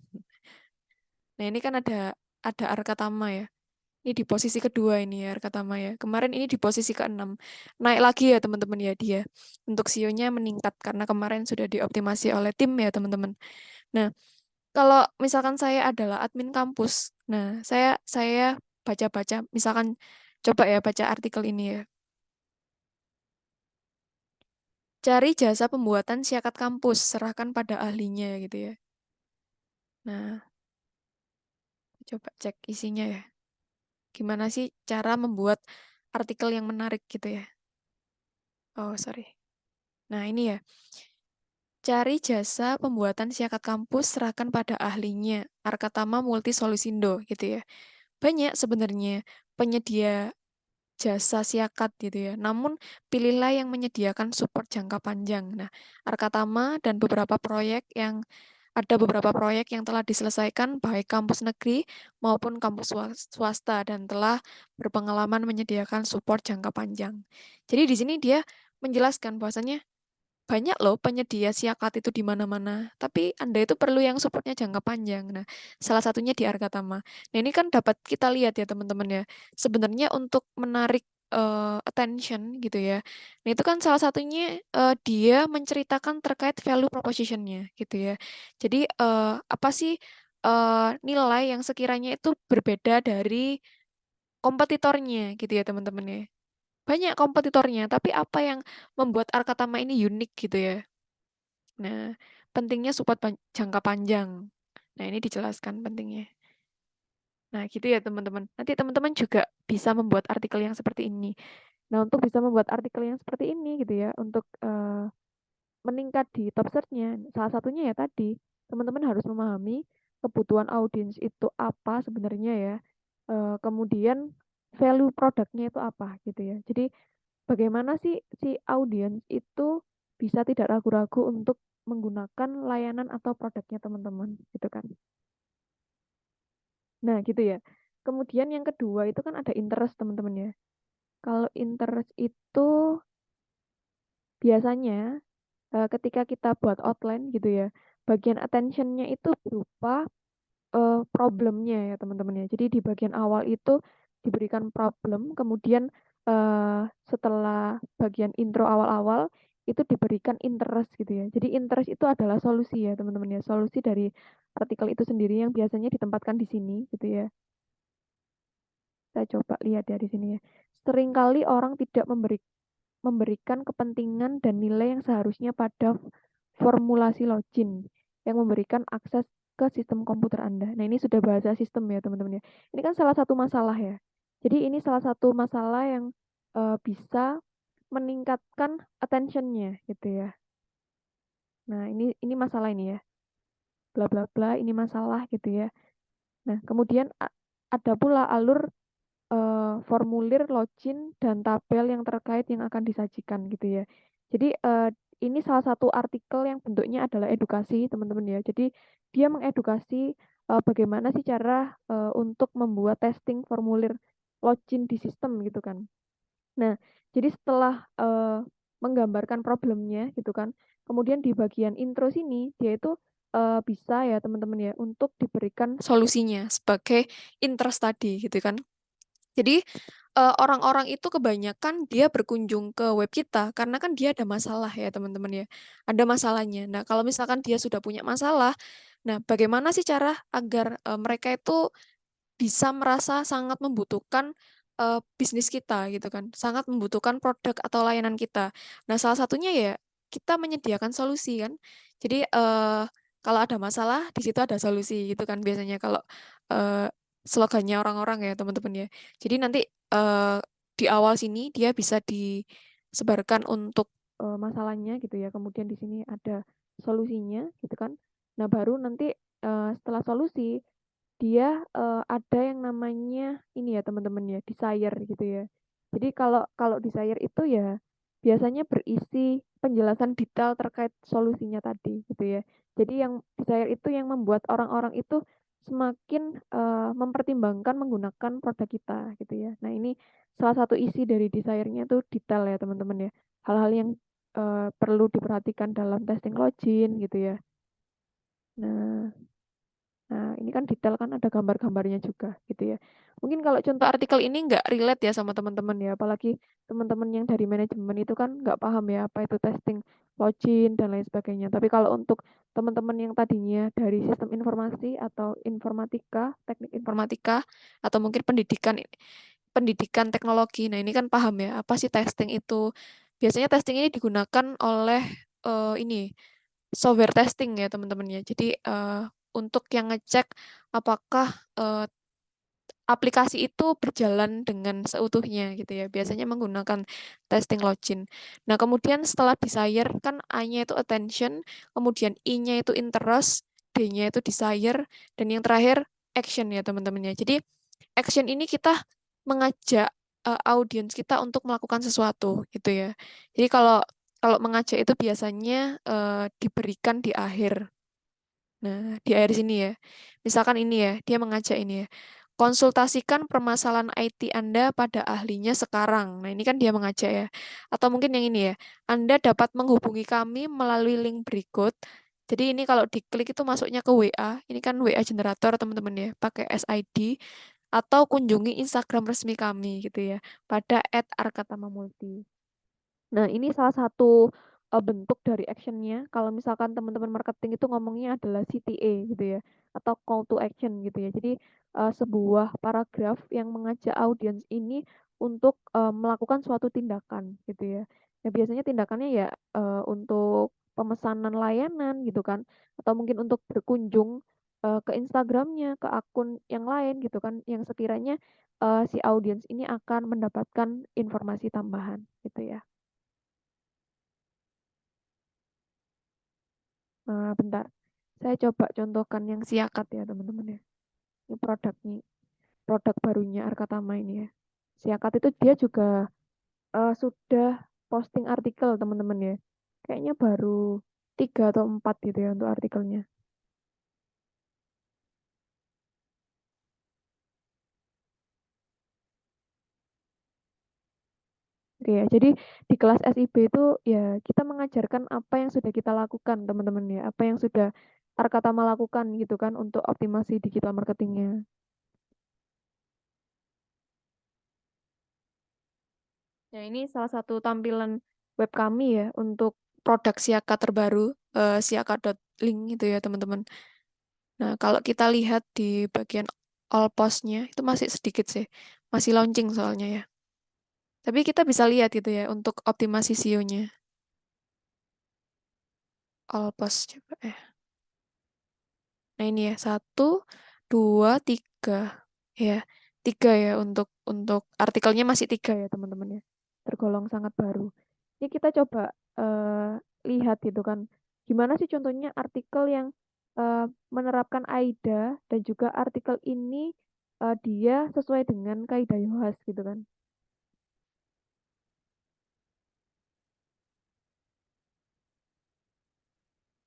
Nah ini kan ada Arkatama ya. Ini di posisi kedua ini ya Arkatama ya. Kemarin ini di posisi ke-6. Naik lagi ya teman-teman ya dia. Untuk SEO-nya meningkat karena kemarin sudah dioptimasi oleh tim ya teman-teman. Nah, kalau misalkan saya adalah admin kampus, nah saya baca-baca, misalkan Coba ya baca artikel ini ya. Cari jasa pembuatan syakat kampus, serahkan pada ahlinya gitu ya. Nah, coba cek isinya ya. Gimana sih cara membuat artikel yang menarik gitu ya. Oh, sorry. Nah, ini ya. Cari jasa pembuatan syakat kampus, serahkan pada ahlinya. Arkatama Multisolisindo gitu ya. Banyak sebenarnya penyedia jasa siakat gitu ya. Namun pilihlah yang menyediakan support jangka panjang. Nah, Arkatama dan beberapa proyek yang telah diselesaikan baik kampus negeri maupun kampus swasta dan telah berpengalaman menyediakan support jangka panjang. Jadi di sini dia menjelaskan bahwasanya banyak loh penyedia siakat itu di mana-mana, tapi Anda itu perlu yang supportnya jangka panjang. Nah, salah satunya di Arkatama. Nah, ini kan dapat kita lihat ya teman-teman ya. Sebenarnya untuk menarik attention gitu ya. Nah, itu kan salah satunya dia menceritakan terkait value proposition-nya gitu ya. Jadi apa sih nilai yang sekiranya itu berbeda dari kompetitornya gitu ya teman-teman ya. Banyak kompetitornya, tapi apa yang membuat Arkatama ini unik gitu ya. Nah, pentingnya support jangka panjang. Nah, ini dijelaskan pentingnya. Nah, gitu ya teman-teman. Nanti teman-teman juga bisa membuat artikel yang seperti ini. Nah, untuk bisa membuat artikel yang seperti ini gitu ya, untuk meningkat di top search-nya, salah satunya ya tadi, teman-teman harus memahami kebutuhan audiens itu apa sebenarnya ya. Kemudian value produknya itu apa gitu ya. Jadi bagaimana sih si audiens itu bisa tidak ragu-ragu untuk menggunakan layanan atau produknya teman-teman gitu kan. Nah, gitu ya. Kemudian yang kedua itu kan ada interest teman-teman ya. Kalau interest itu biasanya ketika kita buat outline gitu ya, bagian attention-nya itu berupa problemnya ya teman-teman ya. Jadi di bagian awal itu diberikan problem, kemudian setelah bagian intro awal-awal itu diberikan interest gitu ya. Jadi interest itu adalah solusi ya teman-teman ya. Solusi dari artikel itu sendiri yang biasanya ditempatkan di sini gitu ya. Saya coba lihat ya di sini ya. Seringkali orang tidak memberikan kepentingan dan nilai yang seharusnya pada formulasi login yang memberikan akses ke sistem komputer Anda. Nah, ini sudah bahasa sistem ya, teman-teman ya. Ini kan salah satu masalah ya. Jadi ini salah satu masalah yang bisa meningkatkan attention-nya gitu ya. Nah, ini masalah ini ya. Bla bla bla, ini masalah gitu ya. Nah, kemudian ada pula alur formulir login dan tabel yang terkait yang akan disajikan gitu ya. Jadi ini salah satu artikel yang bentuknya adalah edukasi teman-teman ya. Jadi dia mengedukasi bagaimana sih cara untuk membuat testing formulir login di sistem gitu kan. Nah, jadi setelah menggambarkan problemnya gitu kan, kemudian di bagian intro sini dia itu bisa ya teman-teman ya untuk diberikan solusinya sebagai interest tadi gitu kan. Jadi orang-orang itu kebanyakan dia berkunjung ke web kita karena kan dia ada masalah ya teman-teman ya. Ada masalahnya. Nah, kalau misalkan dia sudah punya masalah, nah bagaimana sih cara agar mereka itu bisa merasa sangat membutuhkan bisnis kita gitu kan. Sangat membutuhkan produk atau layanan kita. Nah, salah satunya ya kita menyediakan solusi kan. Jadi kalau ada masalah di situ ada solusi gitu kan biasanya kalau eh, slogannya orang-orang ya teman-teman ya. Jadi nanti di awal sini dia bisa disebarkan untuk masalahnya gitu ya. Kemudian di sini ada solusinya gitu kan. Nah, baru nanti setelah solusi dia ada yang namanya ini ya teman-teman ya, desire gitu ya. Jadi kalau kalau desire itu ya biasanya berisi penjelasan detail terkait solusinya tadi gitu ya. Jadi yang desire itu yang membuat orang-orang itu semakin mempertimbangkan menggunakan produk kita gitu ya. Nah, ini salah satu isi dari desire-nya itu detail ya teman-teman ya. Hal-hal yang perlu diperhatikan dalam testing login gitu ya. Nah, ini kan detail kan ada gambar-gambarnya juga gitu ya. Mungkin kalau contoh artikel ini nggak relate ya sama teman-teman ya, apalagi teman-teman yang dari manajemen itu kan nggak paham ya apa itu testing login dan lain sebagainya. Tapi kalau untuk teman-teman yang tadinya dari sistem informasi atau informatika, teknik informatika atau mungkin pendidikan pendidikan teknologi. Nah, ini kan paham ya, apa sih testing itu? Biasanya testing ini digunakan oleh ini software testing ya teman-teman ya. Jadi untuk yang ngecek apakah aplikasi itu berjalan dengan seutuhnya gitu ya. Biasanya menggunakan testing login. Nah, kemudian setelah desire kan A-nya itu attention, kemudian I-nya itu interest, D-nya itu desire, dan yang terakhir action ya teman-teman ya. Jadi action ini kita mengajak audiens kita untuk melakukan sesuatu gitu ya. Jadi kalau kalau mengajak itu biasanya diberikan di akhir. Nah, di akhir sini ya. Misalkan ini ya, dia mengajak ini ya. Konsultasikan permasalahan IT Anda pada ahlinya sekarang. Nah, ini kan dia mengajak ya. Atau mungkin yang ini ya. Anda dapat menghubungi kami melalui link berikut. Jadi ini kalau diklik itu masuknya ke WA. Ini kan WA generator teman-teman ya. Pakai SID. Atau kunjungi Instagram resmi kami gitu ya. Pada @arkatamamulti. Nah, ini salah satu bentuk dari actionnya. Kalau misalkan teman-teman marketing itu ngomongnya adalah CTA gitu ya, atau call to action gitu ya. Jadi sebuah paragraf yang mengajak audiens ini untuk melakukan suatu tindakan gitu ya. Nah, biasanya tindakannya ya untuk pemesanan layanan gitu kan, atau mungkin untuk berkunjung ke Instagramnya, ke akun yang lain gitu kan, yang sekiranya si audiens ini akan mendapatkan informasi tambahan gitu ya. Bentar, saya coba contohkan yang Siakat ya teman-teman ya. Ini produk barunya Arkatama ini ya. Siakat itu dia juga sudah posting artikel teman-teman ya. Kayaknya baru 3 atau 4 gitu ya untuk artikelnya. Oke ya, jadi di kelas SIB itu ya kita mengajarkan apa yang sudah kita lakukan teman-teman ya. Apa yang sudah Arkatama lakukan gitu kan untuk optimasi digital marketingnya. Ya, ini salah satu tampilan web kami ya untuk produk Siakat terbaru, siakat.link itu ya teman-teman. Nah, kalau kita lihat di bagian all post-nya, itu masih sedikit sih. Masih launching soalnya ya. Tapi kita bisa lihat gitu ya untuk optimasi SEO-nya. All post coba ya. Nah, ini ya, 1, 2, 3. Ya, 3 ya untuk artikelnya masih 3 ya teman-teman ya. Tergolong sangat baru. Ini kita coba lihat gitu kan. Gimana sih contohnya artikel yang menerapkan AIDA dan juga artikel ini dia sesuai dengan kaidah Yohas gitu kan.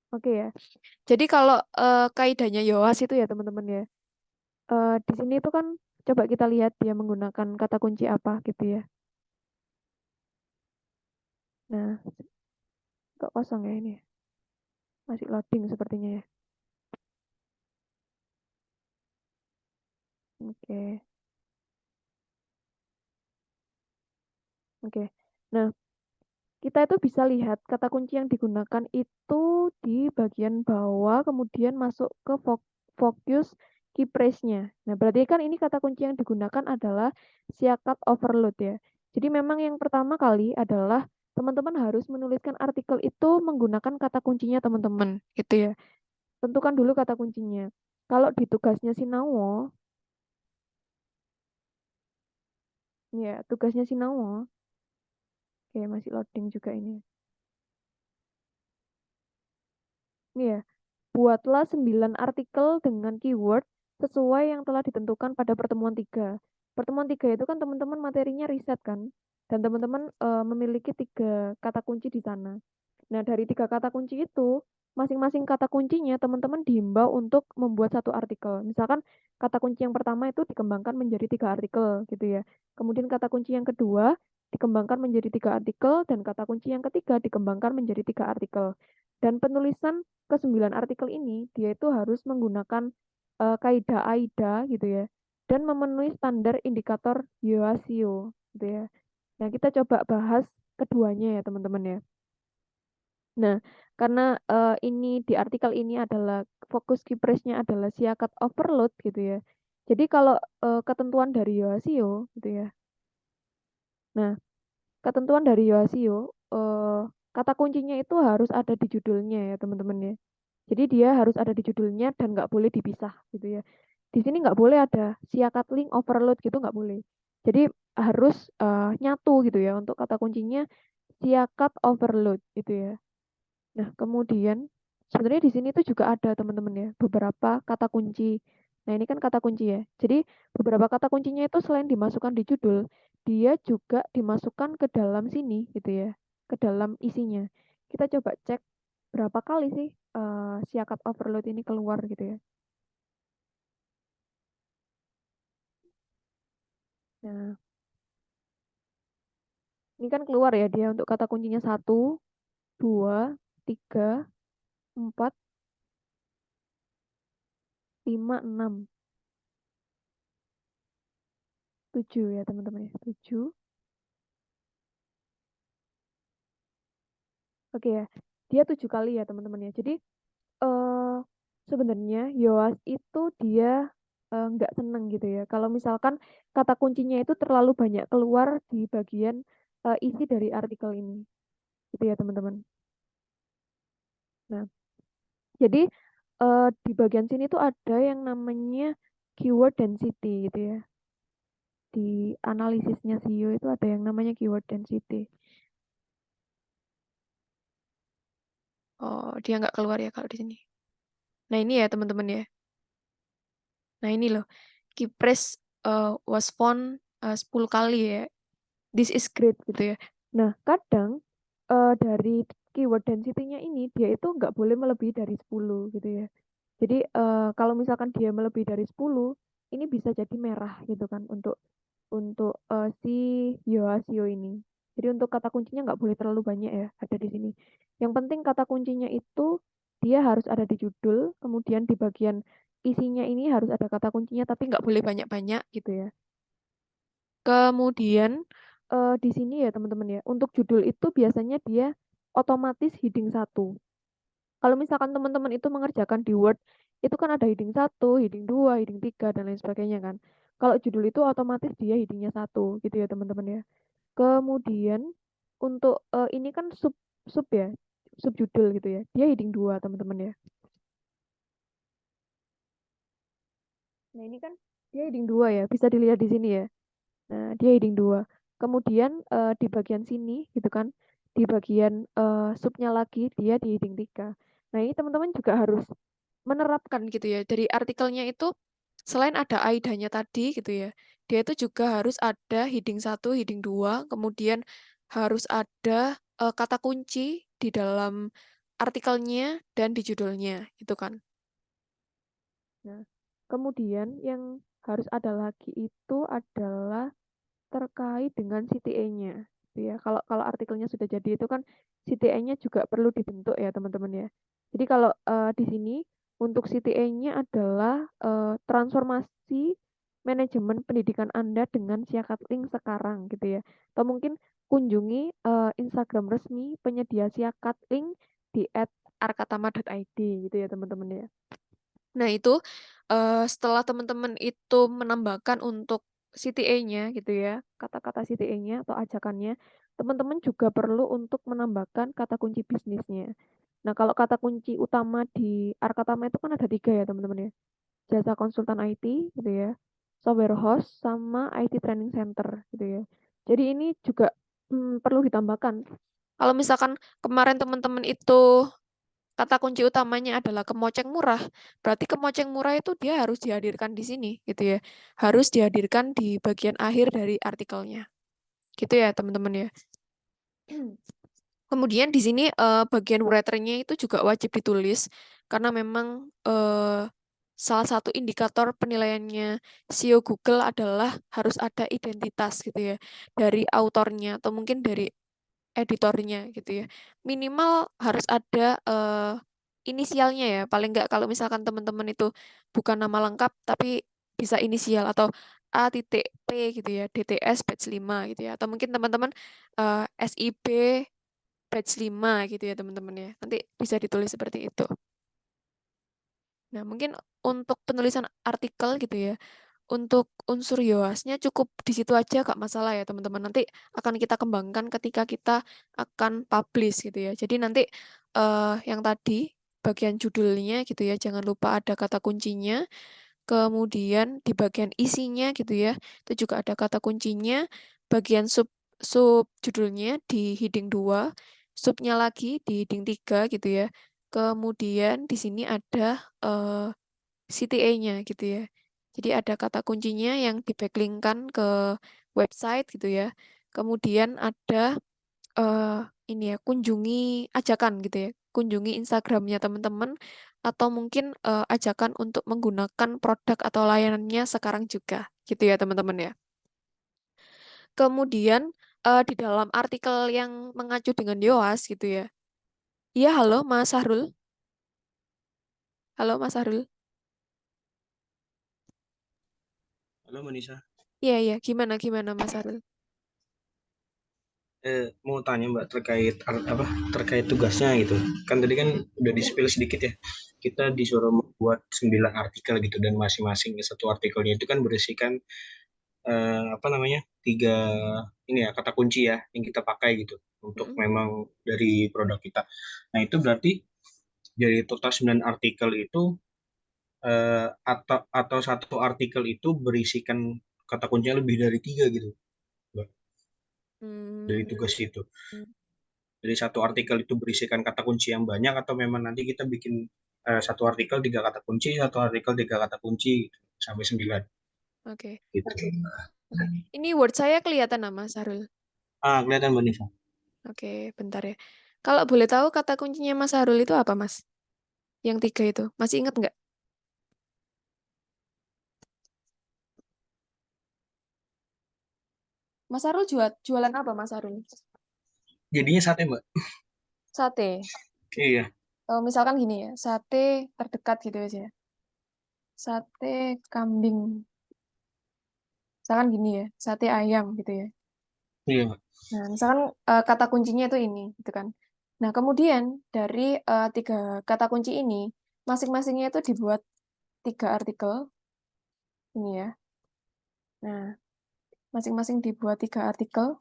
Oke ya. Jadi kalau kaidahnya Yohas itu ya teman-teman ya. Di sini tuh kan coba kita lihat dia menggunakan kata kunci apa gitu ya. Nah, kok kosong ya ini? Masih loading sepertinya ya. Oke. Oke. Nah, kita itu bisa lihat kata kunci yang digunakan itu di bagian bawah, kemudian masuk ke fokus key phrase-nya. Nah, berarti kan ini kata kunci yang digunakan adalah Siakat overload ya. Jadi memang yang pertama kali adalah teman-teman harus menuliskan artikel itu menggunakan kata kuncinya teman-teman, gitu ya. Tentukan dulu kata kuncinya. Kalau di tugasnya Sinawo, ya tugasnya Sinawo, oke masih loading juga ini. Ini ya, buatlah 9 artikel dengan keyword sesuai yang telah ditentukan pada pertemuan 3. Pertemuan 3 itu kan teman-teman materinya riset kan, dan teman-teman memiliki 3 kata kunci di sana. Nah, dari 3 kata kunci itu, masing-masing kata kuncinya teman-teman dihimbau untuk membuat satu artikel. Misalkan kata kunci yang pertama itu dikembangkan menjadi 3 artikel gitu ya. Kemudian kata kunci yang kedua dikembangkan menjadi 3 artikel, dan kata kunci yang ketiga dikembangkan menjadi 3 artikel. Dan penulisan ke-9 artikel ini, dia itu harus menggunakan kaidah AIDA gitu ya, dan memenuhi standar indikator YOASIO gitu ya. Nah, kita coba bahas keduanya ya teman-teman ya. Nah, karena ini di artikel ini adalah fokus key phrase-nya adalah Siakat overload gitu ya. Jadi kalau ketentuan dari Yoasio gitu ya, Nah, ketentuan dari Yoasio, kata kuncinya itu harus ada di judulnya ya teman-teman ya. Jadi dia harus ada di judulnya dan nggak boleh dipisah gitu ya. Di sini nggak boleh ada siakat link overload gitu, nggak boleh. Jadi harus nyatu gitu ya untuk kata kuncinya siakat overload itu ya. Nah, kemudian sebenarnya di sini tuh juga ada teman-teman ya beberapa kata kunci. Nah, ini kan kata kunci ya. Jadi beberapa kata kuncinya itu selain dimasukkan di judul, dia juga dimasukkan ke dalam sini gitu ya, ke dalam isinya. Kita coba cek berapa kali sih siakat overload ini keluar gitu ya. Nah, ini kan keluar ya dia untuk kata kuncinya 1, 2, 3, 4, 5, 6, 7 ya teman-teman ya. 7. Oke ya. Dia 7 kali ya teman-teman ya. Jadi eh sebenarnya Yoas itu dia nggak seneng gitu ya. Kalau misalkan kata kuncinya itu terlalu banyak keluar di bagian isi dari artikel ini. Gitu ya teman-teman. Nah, jadi di bagian sini tuh ada yang namanya keyword density gitu ya. Di analisisnya SEO itu ada yang namanya keyword density. Oh, dia nggak keluar ya kalau di sini. Nah, ini ya teman-teman ya. Nah, ini loh. Keypress was found 10 kali ya. This is great gitu ya. Nah, kadang dari keyword density-nya ini dia itu nggak boleh melebihi dari 10 gitu ya. Jadi kalau misalkan dia melebihi dari 10, ini bisa jadi merah gitu kan untuk si Yoasio ini. Jadi untuk kata kuncinya nggak boleh terlalu banyak ya ada di sini. Yang penting kata kuncinya itu dia harus ada di judul, kemudian di bagian isinya ini harus ada kata kuncinya tapi nggak boleh banyak-banyak gitu ya. Kemudian di sini ya teman-teman ya, untuk judul itu biasanya dia otomatis heading 1. Kalau misalkan teman-teman itu mengerjakan di Word, itu kan ada heading 1, heading 2, heading 3, dan lain sebagainya kan. Kalau judul itu otomatis dia headingnya 1 gitu ya teman-teman ya. Kemudian untuk ini kan sub ya, sub judul gitu ya. Dia heading 2 teman-teman ya. Nah, ini kan dia heading 2 ya, bisa dilihat di sini ya. Nah, dia heading 2. Kemudian di bagian sini gitu kan, di bagian subnya lagi dia di heading 3. Nah, ini teman-teman juga harus menerapkan gitu ya. Dari artikelnya itu selain ada AIDA-nya tadi gitu ya, dia itu juga harus ada heading 1, heading 2, kemudian harus ada kata kunci di dalam artikelnya dan di judulnya gitu kan. Nah, kemudian yang harus ada lagi itu adalah terkait dengan CTA-nya. Ya, kalau artikelnya sudah jadi itu kan CTA-nya juga perlu dibentuk ya teman-teman ya. Jadi kalau di sini untuk CTA-nya adalah transformasi manajemen pendidikan Anda dengan siakat link sekarang gitu ya. Atau mungkin kunjungi Instagram resmi penyedia siakat link di @arkatama.id gitu ya teman-teman ya. Nah, itu setelah teman-teman itu menambahkan untuk CTA-nya gitu ya, kata-kata CTA-nya atau ajakannya, teman-teman juga perlu untuk menambahkan kata kunci bisnisnya. Nah, kalau kata kunci utama di Arkatama itu kan ada 3 ya teman-teman ya. Jasa konsultan IT gitu ya, software host, sama IT training center gitu ya. Jadi ini juga perlu ditambahkan. Kalau misalkan kemarin teman-teman itu kata kunci utamanya adalah kemoceng murah, berarti kemoceng murah itu dia harus dihadirkan di sini gitu ya. Harus dihadirkan di bagian akhir dari artikelnya. Gitu ya, teman-teman ya. Kemudian di sini bagian writer-nya itu juga wajib ditulis karena memang salah satu indikator penilaiannya SEO Google adalah harus ada identitas gitu ya dari autornya atau mungkin dari editornya gitu ya. Minimal harus ada inisialnya ya. Paling nggak kalau misalkan teman-teman itu bukan nama lengkap tapi bisa inisial atau A.P gitu ya, DTS batch 5 gitu ya. Atau mungkin teman-teman SIB batch 5 gitu ya teman-teman ya. Nanti bisa ditulis seperti itu. Nah, mungkin untuk penulisan artikel gitu ya, untuk unsur YOAS-nya cukup di situ aja, gak masalah ya teman-teman. Nanti akan kita kembangkan ketika kita akan publish gitu ya. Jadi nanti yang tadi bagian judulnya gitu ya, jangan lupa ada kata kuncinya. Kemudian di bagian isinya gitu ya, itu juga ada kata kuncinya. Bagian sub sub judulnya di heading 2, subnya lagi di heading 3 gitu ya. Kemudian di sini ada CTA-nya gitu ya. Jadi ada kata kuncinya yang di backlink-kan ke website gitu ya. Kemudian ada ini ya, kunjungi ajakan gitu ya. Kunjungi Instagramnya teman-teman atau mungkin ajakan untuk menggunakan produk atau layanannya sekarang juga gitu ya teman-teman ya. Kemudian di dalam artikel yang mengacu dengan YOAS gitu ya. Iya, halo Mas Sahrul. Halo Mas Sahrul. Halo Manisa. Iya, iya. Gimana Mas Sahrul? Mau tanya Mbak terkait tugasnya gitu. Kan tadi kan udah di-spill sedikit ya. Kita disuruh membuat 9 artikel gitu dan masing-masing satu artikelnya itu kan berisikan tiga ini ya kata kunci ya yang kita pakai gitu untuk Mm-mm. memang dari produk kita. Nah, itu berarti dari total 9 artikel itu atau satu artikel itu berisikan kata kuncinya lebih dari 3 gitu, Mbak, dari Hmm. tugas itu. Jadi satu artikel itu berisikan kata kunci yang banyak atau memang nanti kita bikin satu artikel 3 kata kunci, satu artikel 3 kata kunci gitu, sampai 9 Oke. gitu. Oke. Ini Word saya kelihatan Mas Sahrul. Kelihatan Mbak Nisa. Oke, bentar ya. Kalau boleh tahu kata kuncinya Mas Sahrul itu apa, Mas? Yang 3 itu. Masih ingat nggak? Mas Sahrul jualan apa, Mas Sahrul? Jadinya sate Mbak. Sate. Iya. Misalkan gini ya, sate terdekat gitu aja. Sate kambing. Misalkan gini ya, sate ayam gitu ya. Iya Mbak. Nah, misalkan kata kuncinya itu ini, gitu kan. Nah, kemudian dari 3 kata kunci ini, masing-masingnya itu dibuat 3 artikel. Ini ya. Nah, masing-masing dibuat 3 artikel.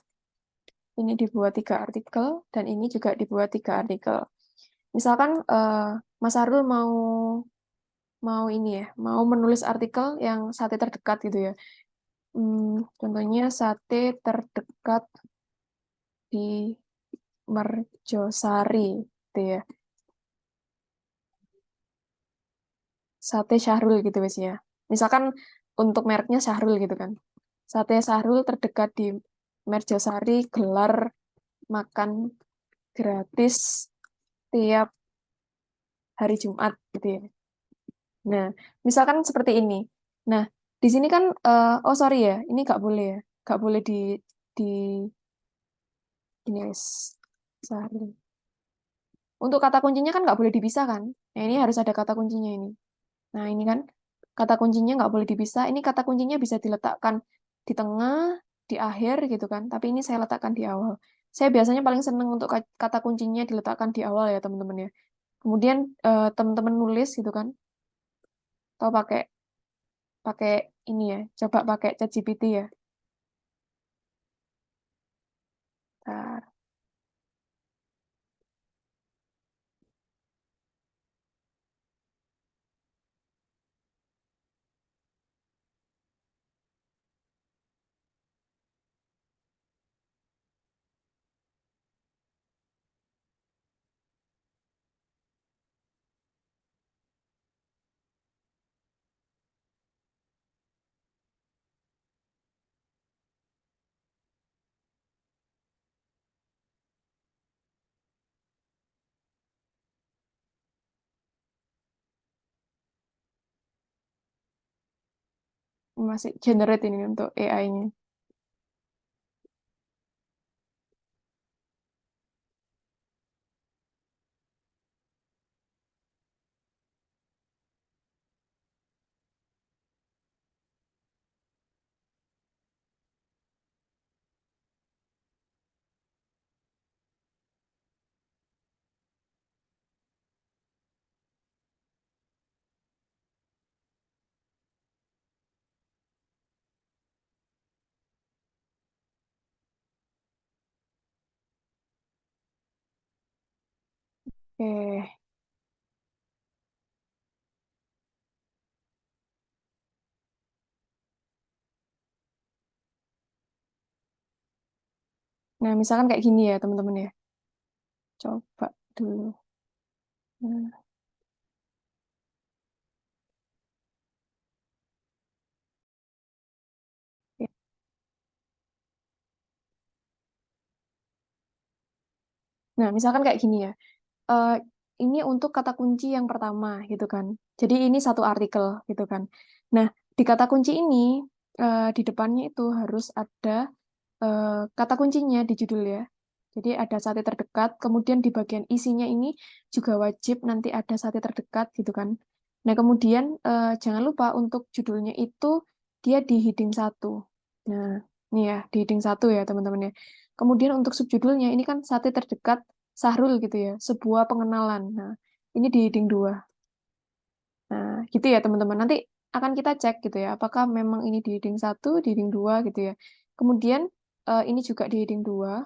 Ini dibuat 3 artikel, dan ini juga dibuat 3 artikel. Misalkan Mas Arul mau ini ya, mau menulis artikel yang sate terdekat gitu ya. Contohnya sate terdekat di Merjosari gitu ya. Sate Syahrul gitu wes ya. Misalkan untuk mereknya Syahrul gitu kan. Sate Syahrul terdekat di Merjosari gelar makan gratis tiap hari Jumat gitu ya. Nah, misalkan seperti ini. Nah, di sini kan, oh sorry ya, ini nggak boleh ya, nggak boleh di ini guys. Sorry. Untuk kata kuncinya kan nggak boleh dipisah kan? Nah, ini harus ada kata kuncinya ini. Nah, ini kan kata kuncinya nggak boleh dipisah. Ini kata kuncinya bisa diletakkan di tengah, di akhir gitu kan. Tapi ini saya letakkan di awal. Saya biasanya paling seneng untuk kata kuncinya diletakkan di awal ya teman-teman ya. Kemudian teman-teman nulis gitu kan, atau pakai pakai ini ya, coba pakai ChatGPT ya. Bentar. Masih generate ini untuk AI-nya. Oke. Nah, misalkan kayak gini ya, teman-teman ya. Coba dulu. Nah, oke. Nah, misalkan kayak gini ya. Eh, ini untuk kata kunci yang pertama gitu kan. Jadi ini satu artikel gitu kan. Nah, di kata kunci ini di depannya itu harus ada kata kuncinya di judul ya. Jadi ada sate terdekat, kemudian di bagian isinya ini juga wajib nanti ada sate terdekat gitu kan. Nah, kemudian jangan lupa untuk judulnya itu dia di heading 1. Nah, ini ya, di heading 1 ya teman-teman ya. Kemudian untuk subjudulnya ini kan sate terdekat Sahrul gitu ya, sebuah pengenalan. Nah, ini di heading 2. Nah, gitu ya teman-teman. Nanti akan kita cek gitu ya, apakah memang ini di heading 1, di heading 2 gitu ya. Kemudian ini juga di heading 2,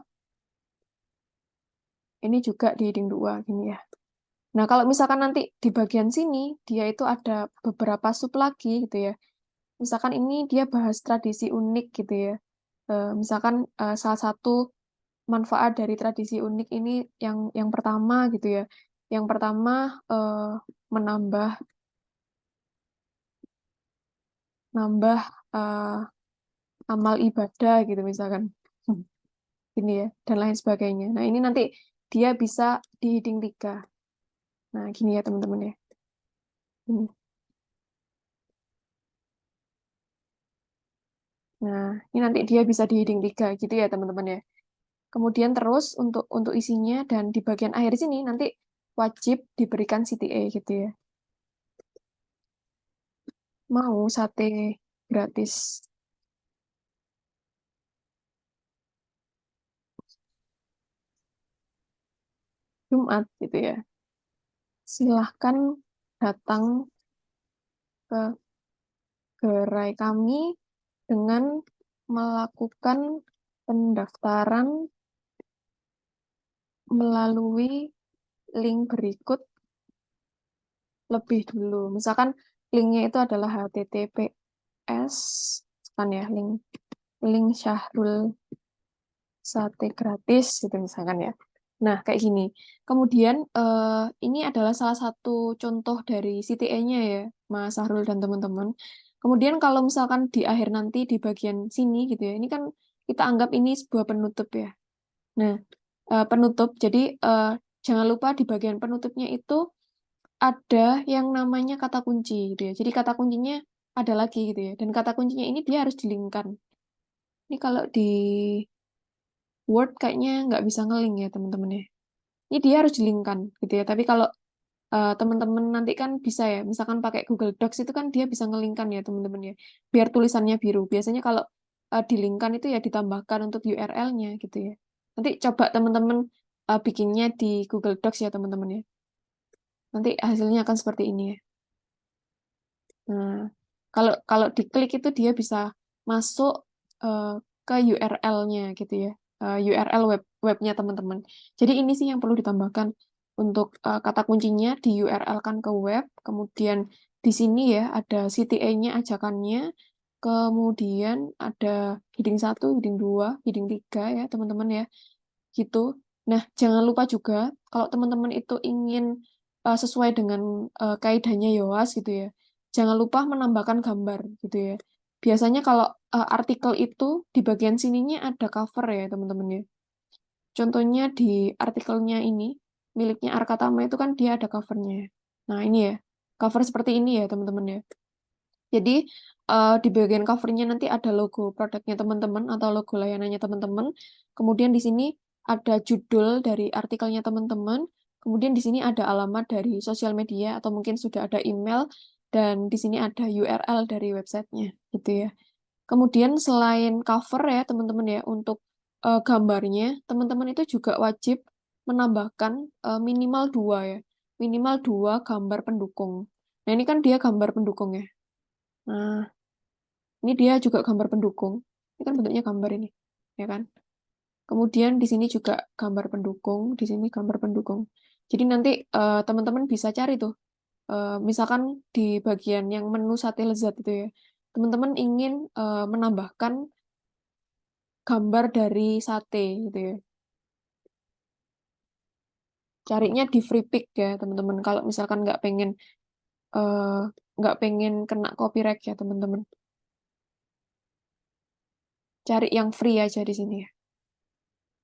ini juga di heading 2 gini ya. Nah, kalau misalkan nanti di bagian sini dia itu ada beberapa sub lagi gitu ya. Misalkan ini dia bahas tradisi unik gitu ya. Misalkan salah satu manfaat dari tradisi unik ini yang pertama gitu ya. Yang pertama menambah eh, amal ibadah gitu misalkan. Ini ya dan lain sebagainya. Nah, ini nanti dia bisa di heading 3. Nah, gini ya teman-teman ya. Ini. Nah, ini nanti dia bisa di heading 3 gitu ya teman-teman ya. Kemudian terus untuk isinya dan di bagian akhir sini nanti wajib diberikan CTA gitu ya. Mau sate gratis Jumat gitu ya. Silahkan datang ke gerai kami dengan melakukan pendaftaran melalui link berikut lebih dulu. Misalkan linknya itu adalah HTTPS kan ya, link Syahrul sate gratis gitu misalkan ya. Nah, kayak gini. Kemudian ini adalah salah satu contoh dari CTA-nya ya, Mas Syahrul dan teman-teman. Kemudian kalau misalkan di akhir nanti di bagian sini gitu ya, ini kan kita anggap ini sebuah penutup ya. Nah, penutup. Jadi jangan lupa di bagian penutupnya itu ada yang namanya kata kunci gitu ya. Jadi kata kuncinya ada lagi gitu ya. Dan kata kuncinya ini dia harus dilingkan. Ini kalau di Word kayaknya nggak bisa ngeling ya teman-teman ya. Ini dia harus dilingkan gitu ya. Tapi kalau teman-teman nanti kan bisa ya, misalkan pakai Google Docs itu kan dia bisa ngelingkan ya teman-teman ya. Biar tulisannya biru. Biasanya kalau dilingkan itu ya ditambahkan untuk URL-nya gitu ya. Nanti coba teman-teman bikinnya di Google Docs ya teman-teman ya. Nanti hasilnya akan seperti ini ya. Nah, kalau diklik itu dia bisa masuk ke URL-nya gitu ya. URL webnya teman-teman. Jadi ini sih yang perlu ditambahkan untuk kata kuncinya di URL kan ke web, kemudian di sini ya ada CTA-nya ajakannya, kemudian ada heading 1, heading 2, heading 3 ya teman-teman ya. Gitu. Nah, jangan lupa juga kalau teman-teman itu ingin sesuai dengan kaidahnya Yoas gitu ya. Jangan lupa menambahkan gambar gitu ya. Biasanya kalau artikel itu di bagian sininya ada cover ya, teman-teman ya. Contohnya di artikelnya ini, miliknya Arkatama itu kan dia ada covernya. Nah, ini ya. Cover seperti ini ya, teman-teman ya. Jadi di bagian covernya nanti ada logo produknya teman-teman atau logo layanannya teman-teman. Kemudian di sini ada judul dari artikelnya teman-teman. Kemudian di sini ada alamat dari sosial media atau mungkin sudah ada email dan di sini ada URL dari websitenya gitu ya. Kemudian selain cover ya teman-teman ya untuk gambarnya teman-teman itu juga wajib menambahkan minimal 2 ya. Minimal 2 gambar pendukung. Nah, ini kan dia gambar pendukung ya. Nah, ini dia juga gambar pendukung. Ini kan bentuknya gambar ini, ya kan? Kemudian di sini juga gambar pendukung, di sini gambar pendukung. Jadi nanti teman-teman bisa cari tuh, misalkan di bagian yang menu sate lezat itu ya, teman-teman ingin menambahkan gambar dari sate gitu ya. Carinya di free pick ya teman-teman. Kalau misalkan nggak pengen kena copyright ya teman-teman. Cari yang free aja di sini ya.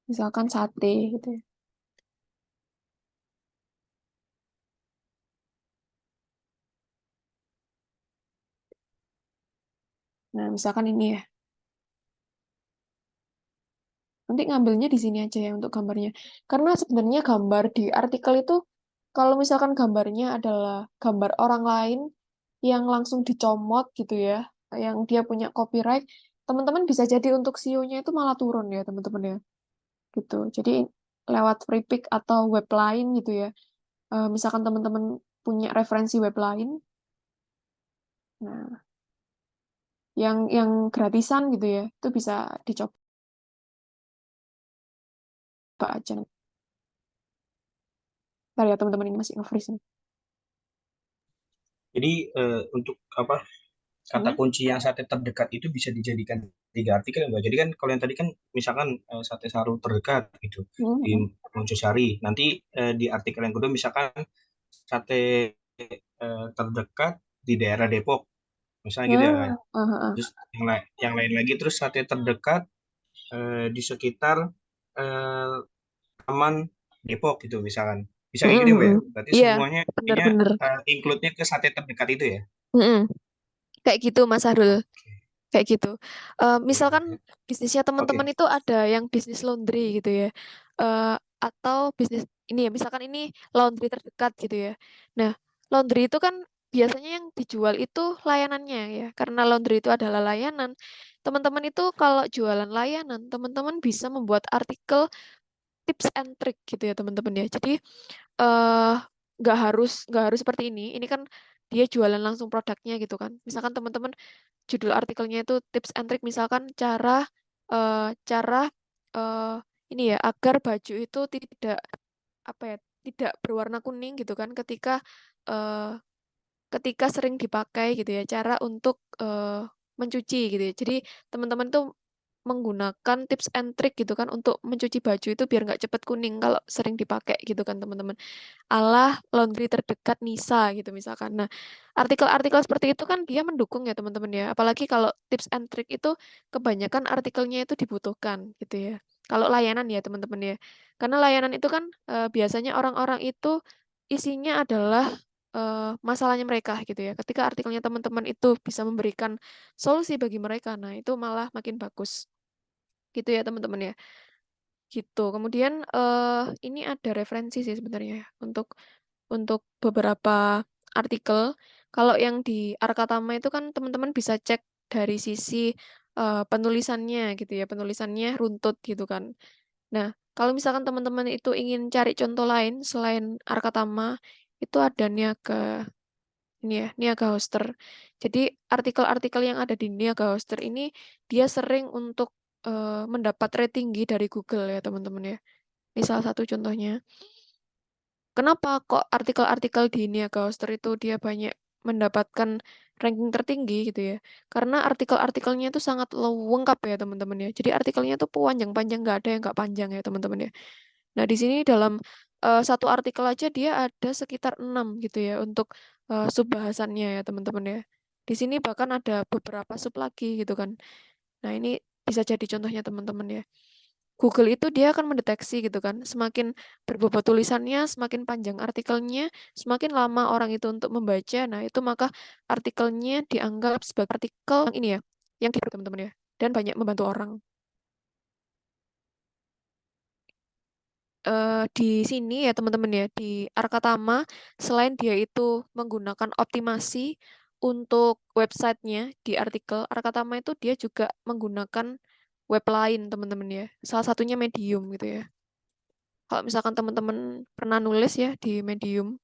Misalkan sate gitu ya. Nah, misalkan ini ya. Nanti ngambilnya di sini aja ya untuk gambarnya. Karena sebenarnya gambar di artikel itu, kalau misalkan gambarnya adalah gambar orang lain yang langsung dicomot gitu ya, yang dia punya copyright, teman-teman bisa jadi untuk SEO-nya itu malah turun ya teman-teman ya. Gitu. Jadi lewat free pick atau web lain gitu ya. Misalkan teman-teman punya referensi web lain, nah yang gratisan gitu ya, itu bisa dicoba aja. Ntar ya teman-teman, ini masih nge-freeze nih. Jadi untuk apa kata kunci yang sate terdekat itu bisa dijadikan 3 artikel ya Mbak. Jadi kan kalau yang tadi kan misalkan sate saru terdekat gitu di Muncusari. Nanti di artikel yang kedua misalkan sate terdekat di daerah Depok. Misalnya gitu ya Kak. Terus yang lain lagi terus sate terdekat di sekitar Taman Depok gitu misalkan. Bisa kayak gitu Mbak ya? Berarti Iya, semuanya intinya bener-bener. include-nya ke sate terdekat itu ya? Kayak gitu Mas Harul. Oke. Kayak gitu. Misalkan bisnisnya teman-teman itu ada yang bisnis laundry gitu ya. Atau bisnis ini ya, misalkan ini laundry terdekat gitu ya. Nah, laundry itu kan biasanya yang dijual itu layanannya ya. Karena laundry itu adalah layanan. Teman-teman itu kalau jualan layanan, teman-teman bisa membuat artikel tips and trick gitu ya teman-teman ya. Jadi eh nggak harus seperti ini. Ini kan dia jualan langsung produknya gitu kan. Misalkan teman-teman judul artikelnya itu tips and trick, misalkan cara eh, ini ya agar baju itu tidak apa ya, tidak berwarna kuning gitu kan eh, ketika sering dipakai gitu ya, cara untuk mencuci gitu ya. Jadi teman-teman tuh menggunakan tips and trick gitu kan untuk mencuci baju itu biar nggak cepet kuning kalau sering dipakai gitu kan teman-teman. Allah laundry terdekat Nisa gitu misalkan. Nah, artikel-artikel seperti itu kan dia mendukung ya teman-teman ya. Apalagi kalau tips and trick itu kebanyakan artikelnya itu dibutuhkan gitu ya. Kalau layanan ya teman-teman ya. Karena layanan itu kan biasanya orang-orang itu isinya adalah masalahnya mereka gitu ya. Ketika artikelnya teman-teman itu bisa memberikan solusi bagi mereka, nah itu malah makin bagus. Gitu ya teman-teman ya. Gitu. Kemudian ini ada referensi sih sebenarnya ya untuk beberapa artikel. Kalau yang di Arkatama itu kan teman-teman bisa cek dari sisi penulisannya gitu ya, penulisannya runtut gitu kan. Nah, kalau misalkan teman-teman itu ingin cari contoh lain selain Arkatama, itu ada Niaga ini ya, Niaga Hoster. Jadi artikel-artikel yang ada di Niaga Hoster ini dia sering untuk mendapat rating tinggi dari Google ya teman-teman ya. Ini salah satu contohnya. Kenapa kok artikel-artikel di Niaga Hoster itu dia banyak mendapatkan ranking tertinggi gitu ya? Karena artikel-artikelnya itu sangat lengkap ya teman-teman ya. Jadi artikelnya itu panjang-panjang, nggak ada yang nggak panjang ya teman-teman ya. Nah di sini dalam satu artikel aja dia ada sekitar 6 gitu ya untuk sub bahasannya ya teman-teman ya. Di sini bahkan ada beberapa sub lagi gitu kan. Nah ini bisa jadi contohnya teman-teman ya. Google itu dia akan mendeteksi gitu kan, semakin berbobot tulisannya, semakin panjang artikelnya, semakin lama orang itu untuk membaca, nah itu maka artikelnya dianggap sebagai artikel yang ini ya, yang di teman-teman ya, dan banyak membantu orang. Di sini ya teman-teman ya, di Arkatama, selain dia itu menggunakan optimasi untuk websitenya di artikel, Arkatama itu dia juga menggunakan web lain teman-teman ya, salah satunya Medium gitu ya. Kalau misalkan teman-teman pernah nulis ya di Medium.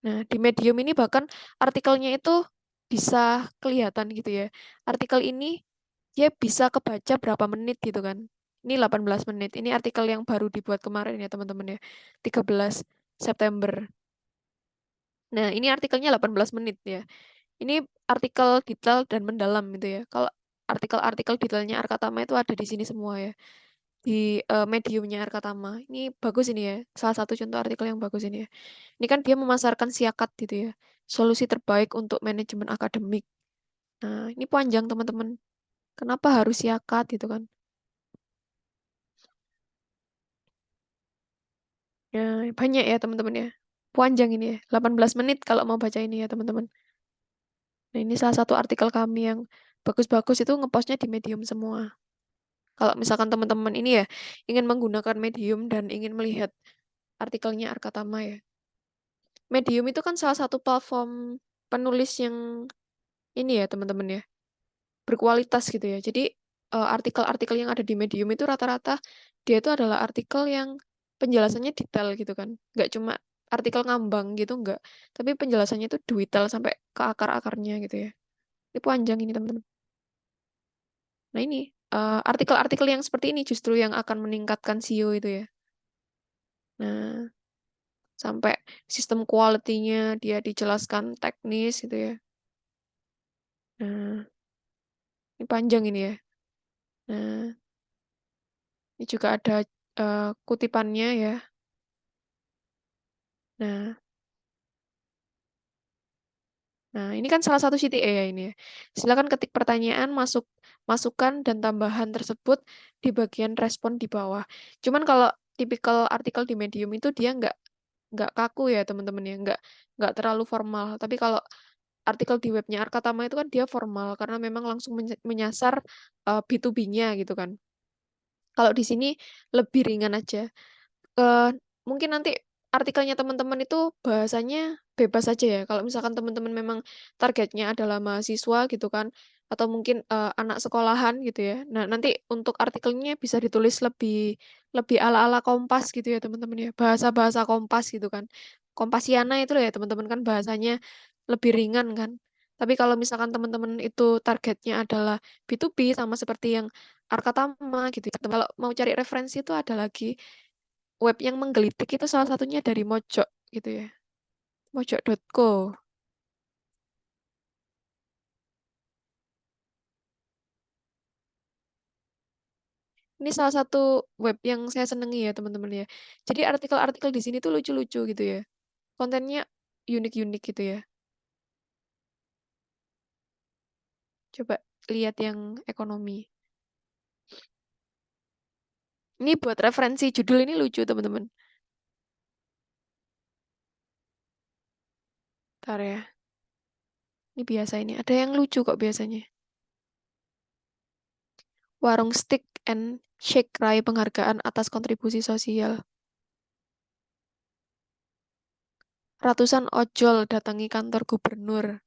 Nah, di Medium ini bahkan artikelnya itu bisa kelihatan gitu ya. Artikel ini dia bisa kebaca berapa menit gitu kan. Ini 18 menit. Ini artikel yang baru dibuat kemarin ya teman-teman ya. 13 September. Nah, ini artikelnya 18 menit ya. Ini artikel detail dan mendalam gitu ya. Kalau artikel-artikel detailnya Arkatama itu ada di sini semua ya. Di mediumnya Arkatama. Ini bagus ini ya. Salah satu contoh artikel yang bagus ini ya. Ini kan dia memasarkan siakat gitu ya. Solusi terbaik untuk manajemen akademik. Nah, ini panjang teman-teman. Kenapa harus siakat gitu kan? Ya, banyak ya teman-teman ya. Panjang ini ya. 18 menit kalau mau baca ini ya teman-teman. Nah, ini salah satu artikel kami yang bagus-bagus itu ngepostnya di Medium semua. Kalau misalkan teman-teman ini ya ingin menggunakan Medium dan ingin melihat artikelnya Arkatama ya. Medium itu kan salah satu platform penulis yang ini ya teman-teman ya, berkualitas gitu ya. Jadi artikel-artikel yang ada di Medium itu rata-rata dia itu adalah artikel yang penjelasannya detail gitu kan. Nggak cuma artikel ngambang gitu nggak. Tapi penjelasannya itu detail sampai ke akar-akarnya gitu ya. Ini panjang ini teman-teman. Nah ini artikel-artikel yang seperti ini justru yang akan meningkatkan SEO itu ya. Nah, sampai sistem quality-nya dia dijelaskan teknis gitu ya. Nah, ini panjang ini ya. Nah, ini juga ada kutipannya ya. Nah, nah, ini kan salah satu CTA ya ini ya. Silakan ketik pertanyaan, masukan dan tambahan tersebut di bagian respon di bawah. Cuman kalau tipikal artikel di Medium itu dia nggak kaku ya teman-teman ya, nggak terlalu formal. Tapi kalau artikel di webnya Arkatama itu kan dia formal karena memang langsung menyasar B2B-nya gitu kan. Kalau di sini lebih ringan aja. eh, Mungkin nanti artikelnya teman-teman itu bahasanya bebas aja ya. Kalau misalkan teman-teman memang targetnya adalah mahasiswa gitu kan, atau mungkin anak sekolahan gitu ya. Nah, nanti untuk artikelnya bisa ditulis lebih lebih ala-ala Kompas gitu ya teman-teman ya. Bahasa-bahasa Kompas gitu kan. Kompasiana itu loh ya teman-teman kan bahasanya lebih ringan kan. Tapi kalau misalkan teman-teman itu targetnya adalah B2B sama seperti yang Arkatama gitu ya. Kalau mau cari referensi itu ada lagi web yang menggelitik itu salah satunya dari Mojok gitu ya. Mojok.co. Ini salah satu web yang saya senangi ya teman-teman ya. Jadi artikel-artikel di sini tuh lucu-lucu gitu ya. Kontennya unik-unik gitu ya. Coba lihat yang ekonomi. Ini buat referensi judul ini lucu teman-teman. Bentar ya. Ini biasa ini. Ada yang lucu kok biasanya. Warung Steak and Shake raih penghargaan atas kontribusi sosial. Ratusan ojol datangi kantor gubernur.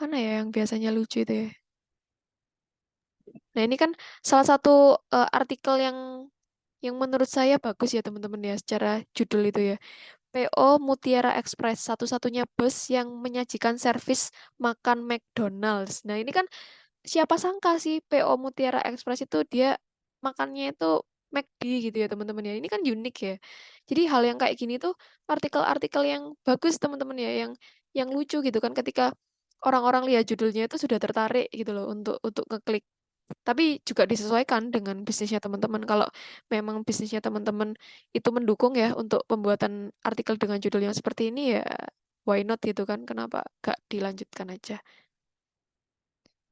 Mana ya yang biasanya lucu itu ya? Nah, ini kan salah satu artikel yang menurut saya bagus ya teman-teman ya secara judul itu ya. PO Mutiara Express, satu-satunya bus yang menyajikan servis makan McDonald's. Nah, ini kan siapa sangka sih PO Mutiara Express itu dia makannya itu McD gitu ya teman-teman ya. Ini kan unik ya. Jadi hal yang kayak gini tuh artikel-artikel yang bagus teman-teman ya, yang lucu gitu kan ketika orang-orang lihat judulnya itu sudah tertarik gitu loh untuk ngeklik. Tapi juga disesuaikan dengan bisnisnya teman-teman. Kalau memang bisnisnya teman-teman itu mendukung ya untuk pembuatan artikel dengan judul yang seperti ini ya why not gitu kan. Kenapa gak dilanjutkan aja.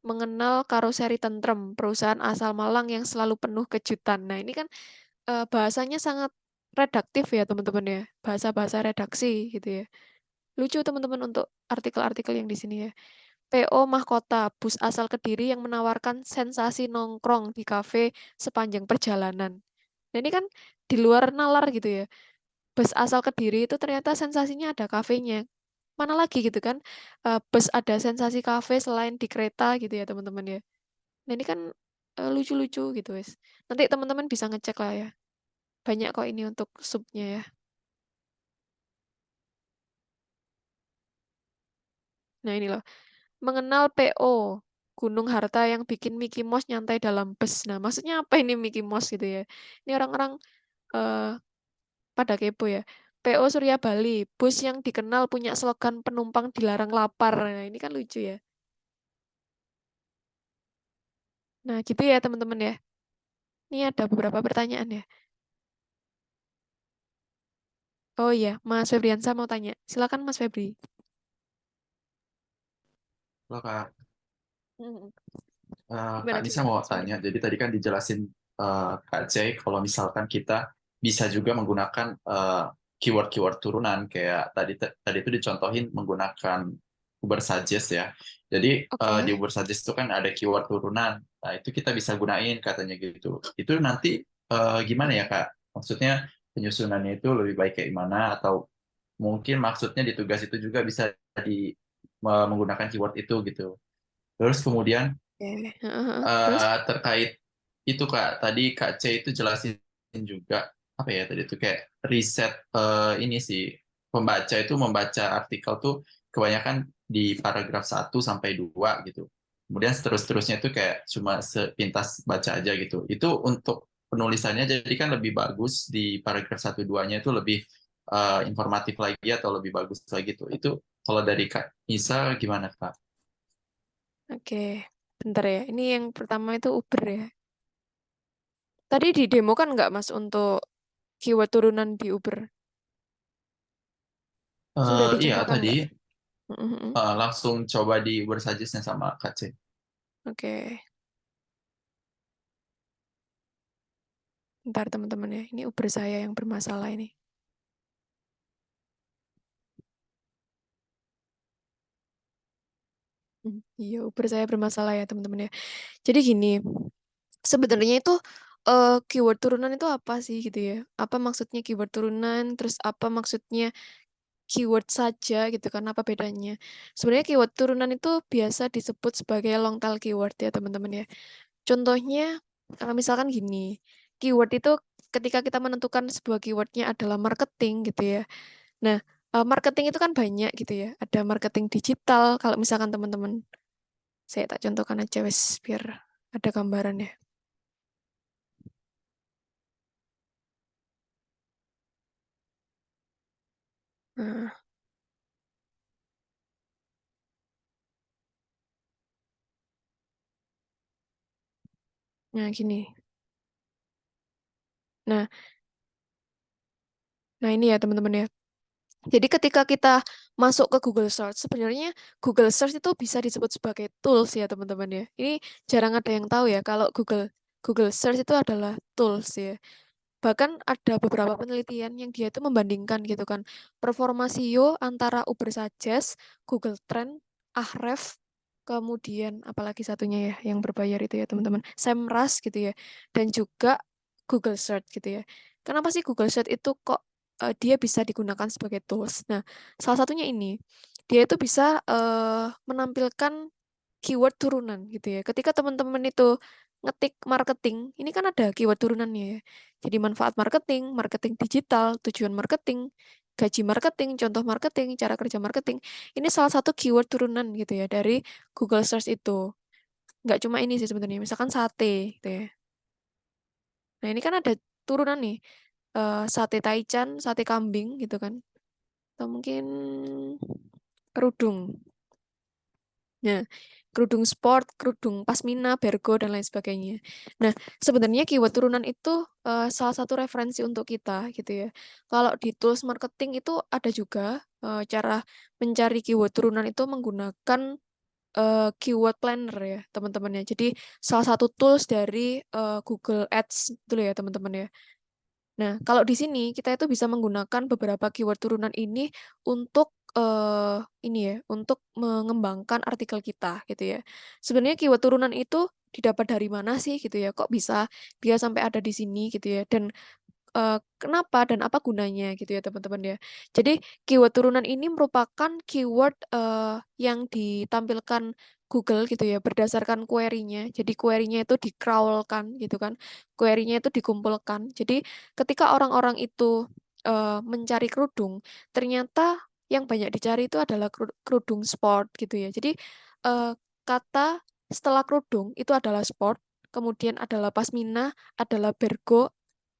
Mengenal Karoseri Tentrem, perusahaan asal Malang yang selalu penuh kejutan. Nah, ini kan bahasanya sangat redaktif ya teman-teman ya. Bahasa-bahasa redaksi gitu ya. Lucu teman-teman untuk artikel-artikel yang di sini ya. PO Mahkota, bus asal Kediri yang menawarkan sensasi nongkrong di kafe sepanjang perjalanan. Nah, ini kan di luar nalar gitu ya. Bus asal Kediri itu ternyata sensasinya ada kafenya. Mana lagi gitu kan? Bus ada sensasi kafe selain di kereta gitu ya teman-teman ya. Nah, ini kan lucu-lucu gitu wes. Nanti teman-teman bisa ngecek lah ya. Banyak kok ini untuk subnya ya. Nah, ini loh. Mengenal PO. gunung harta yang bikin Mickey Mouse nyantai dalam bus. Nah, maksudnya apa ini Mickey Mouse gitu ya? Ini orang-orang pada kepo ya. PO Surya Bali, bus yang dikenal punya slogan penumpang dilarang lapar. Nah, ini kan lucu ya. Nah, gitu ya teman-teman ya. Ini ada beberapa pertanyaan ya. Oh iya, Mas Febriansa mau tanya. Silakan Mas Febri. Halo Kak. Mm-mm. Kak Nisa mau tanya, jadi tadi kan dijelasin Kak C, kalau misalkan kita bisa juga menggunakan keyword-keyword turunan, kayak tadi itu dicontohin menggunakan Uber Suggest ya. Jadi di Uber Suggest itu kan ada keyword turunan, nah itu kita bisa gunain katanya gitu. Itu nanti gimana ya Kak? Maksudnya penyusunannya itu lebih baik kayak gimana, atau mungkin maksudnya di tugas itu juga bisa menggunakan keyword itu gitu. Terus kemudian Terus? terkait itu Kak, tadi Kak C itu jelasin juga apa ya tadi itu kayak riset ini sih, pembaca itu membaca artikel tuh kebanyakan di paragraf 1 sampai 2 gitu. Kemudian seterusnya itu kayak cuma sepintas baca aja gitu. Itu untuk penulisannya jadi kan lebih bagus di paragraf 1-2-nya itu lebih informatif lagi atau lebih bagus lagi tuh. Itu kalau dari Kak Nisa gimana Kak? Oke, bentar ya. Ini yang pertama itu Uber ya. Tadi di demo kan nggak Mas untuk keyword turunan di Uber? Sudah Iya dicontohkan tadi nggak? langsung coba di Uber Suggest-nya sama Kak C. Oke. Bentar teman-teman ya. Ini Uber saya yang bermasalah ini. Iya, Uber saya bermasalah ya teman-teman ya. Jadi gini, sebenarnya itu keyword turunan itu apa sih gitu ya? Apa maksudnya keyword turunan? Terus apa maksudnya keyword saja gitu kan? Apa bedanya? Sebenarnya keyword turunan itu biasa disebut sebagai long tail keyword ya teman-teman ya. Contohnya misalkan gini, keyword itu ketika kita menentukan sebuah keywordnya adalah marketing gitu ya. Nah, marketing itu kan banyak gitu ya. Ada marketing digital kalau misalkan teman-teman. Saya tak contohkan aja wes biar ada gambarannya. Nah, gini. Nah, ini ya teman-teman ya. Jadi ketika kita masuk ke Google Search, sebenarnya Google Search itu bisa disebut sebagai tools ya teman-teman ya. Ini jarang ada yang tahu ya kalau Google Search itu adalah tools ya. Bahkan ada beberapa penelitian yang dia itu membandingkan gitu kan performa SEO antara Uber Suggest, Google Trend, Ahrefs, kemudian apalagi satunya ya yang berbayar itu ya teman-teman, SEMrush gitu ya, dan juga Google Search gitu ya. Kenapa sih Google Search itu kok dia bisa digunakan sebagai tools? Nah, salah satunya ini dia itu bisa menampilkan keyword turunan gitu ya. Ketika teman-teman itu ngetik marketing, ini kan ada keyword turunannya ya. Jadi manfaat marketing, marketing digital, tujuan marketing, gaji marketing, contoh marketing, cara kerja marketing. Ini salah satu keyword turunan gitu ya dari Google Search itu. Nggak cuma ini sih sebenarnya, misalkan sate gitu ya. Nah ini kan ada turunan nih, sate taichan, sate kambing gitu kan. Atau mungkin kerudung. Nah, kerudung sport, kerudung pasmina, bergo, dan lain sebagainya. Nah, sebenarnya keyword turunan itu salah satu referensi untuk kita, gitu ya. Kalau di tools marketing itu ada juga cara mencari keyword turunan itu menggunakan keyword planner ya, teman-teman ya. Jadi, salah satu tools dari Google Ads itu ya, teman-teman ya. Nah, kalau di sini kita itu bisa menggunakan beberapa keyword turunan ini untuk ini ya, untuk mengembangkan artikel kita gitu ya. Sebenarnya keyword turunan itu didapat dari mana sih gitu ya? Kok bisa dia sampai ada di sini gitu ya? Dan kenapa dan apa gunanya gitu ya teman-teman ya. Jadi keyword turunan ini merupakan keyword yang ditampilkan Google gitu ya berdasarkan query-nya. Jadi query-nya itu di-crawlkan gitu kan. Query-nya itu dikumpulkan. Jadi ketika orang-orang itu mencari kerudung, ternyata yang banyak dicari itu adalah kerudung sport gitu ya. Jadi kata setelah kerudung itu adalah sport, kemudian adalah pasmina, adalah bergo,